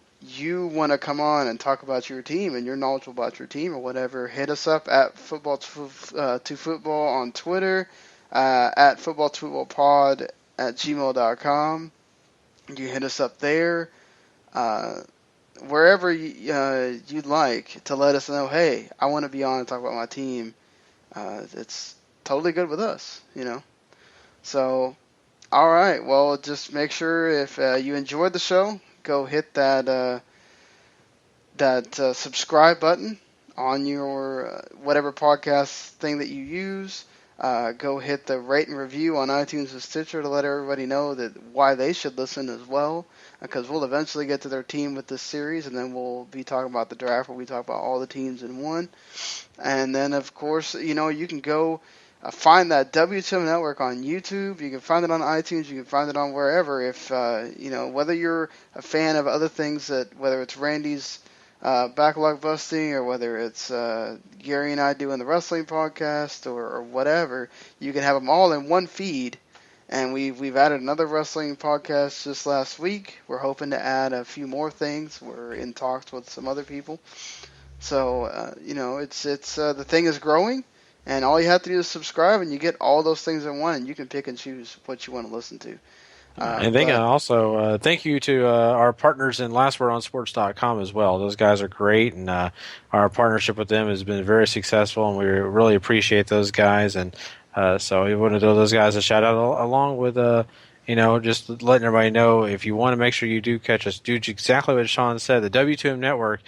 want to come on and talk about your team and you're knowledgeable about your team or whatever, hit us up at Futbol on Twitter, at futboltfootballpod@gmail.com. You hit us up there. Wherever you'd like to let us know, hey, I want to be on and talk about my team. It's totally good with us, So, all right. Well, just make sure if you enjoyed the show, go hit that subscribe button on your whatever podcast thing that you use. Go hit the rate and review on iTunes and Stitcher to let everybody know that why they should listen as well, because we'll eventually get to their team with this series, and then we'll be talking about the draft where we talk about all the teams in one. And then, of course, you can go find that W2M Network on YouTube. You can find it on iTunes. You can find it on wherever. If whether you're a fan of other things, whether it's Randy's backlog busting, or whether it's Gary and I doing the wrestling podcast, or whatever, you can have them all in one feed. And we've added another wrestling podcast just last week. We're hoping to add a few more things. We're in talks with some other people. So it's the thing is growing, and all you have to do is subscribe, and you get all those things in one, and you can pick and choose what you want to listen to. And they can also thank you to our partners in lastwordonsports.com as well. Those guys are great, and our partnership with them has been very successful, and we really appreciate those guys. And so we want to do those guys a shout out, along with just letting everybody know, if you want to make sure you do catch us, do exactly what Sean said. The W2M Network,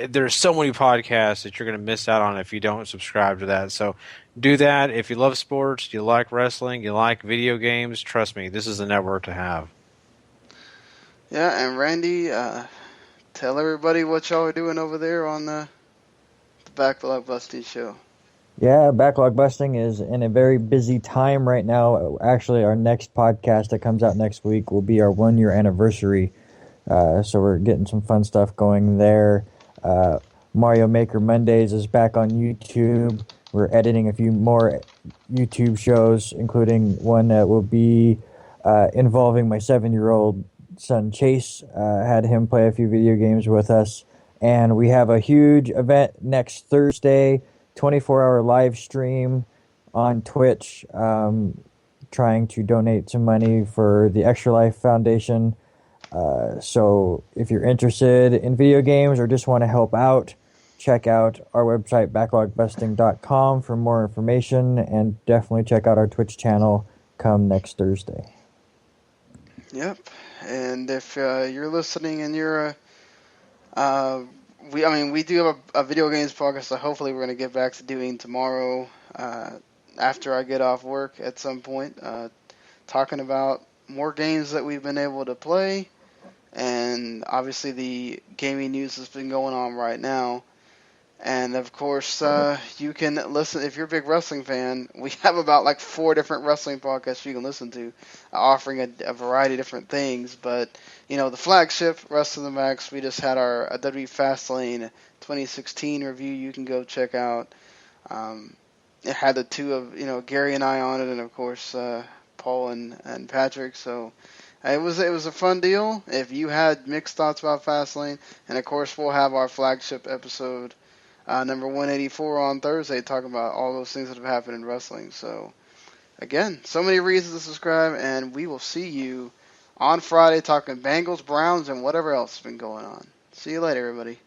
there's so many podcasts that you're going to miss out on if you don't subscribe to that. So do that. If you love sports, you like wrestling, you like video games, trust me, this is the network to have. Yeah, and Randy, tell everybody what y'all are doing over there on the Backlog Busting show. Yeah, Backlog Busting is in a very busy time right now. Actually, our next podcast that comes out next week will be our 1-year anniversary. So we're getting some fun stuff going there. Mario Maker Mondays is back on YouTube. We're editing a few more YouTube shows, including one that will be involving my 7-year-old son Chase. Had him play a few video games with us. And we have a huge event next Thursday, 24-hour live stream on Twitch, trying to donate some money for the Extra Life Foundation. So if you're interested in video games or just want to help out, check out our website, backlogbusting.com, for more information, and definitely check out our Twitch channel come next Thursday. Yep. And if you're listening and you're we do have a video games podcast, so hopefully we're going to get back to doing tomorrow after I get off work at some point, talking about more games that we've been able to play, and obviously the gaming news that's been going on right now. And of course, you can listen, if you're a big wrestling fan, we have about 4 different wrestling podcasts you can listen to, offering a variety of different things. But, the flagship, Wrestling the Max, we just had our WWE Fastlane 2016 review you can go check out. It had the two of, Gary and I on it, and of course, Paul and Patrick. So it was a fun deal. If you had mixed thoughts about Fastlane, and of course, we'll have our flagship episode, number 184 on Thursday, talking about all those things that have happened in wrestling. So, again, so many reasons to subscribe, and we will see you on Friday talking Bengals, Browns, and whatever else has been going on. See you later, everybody.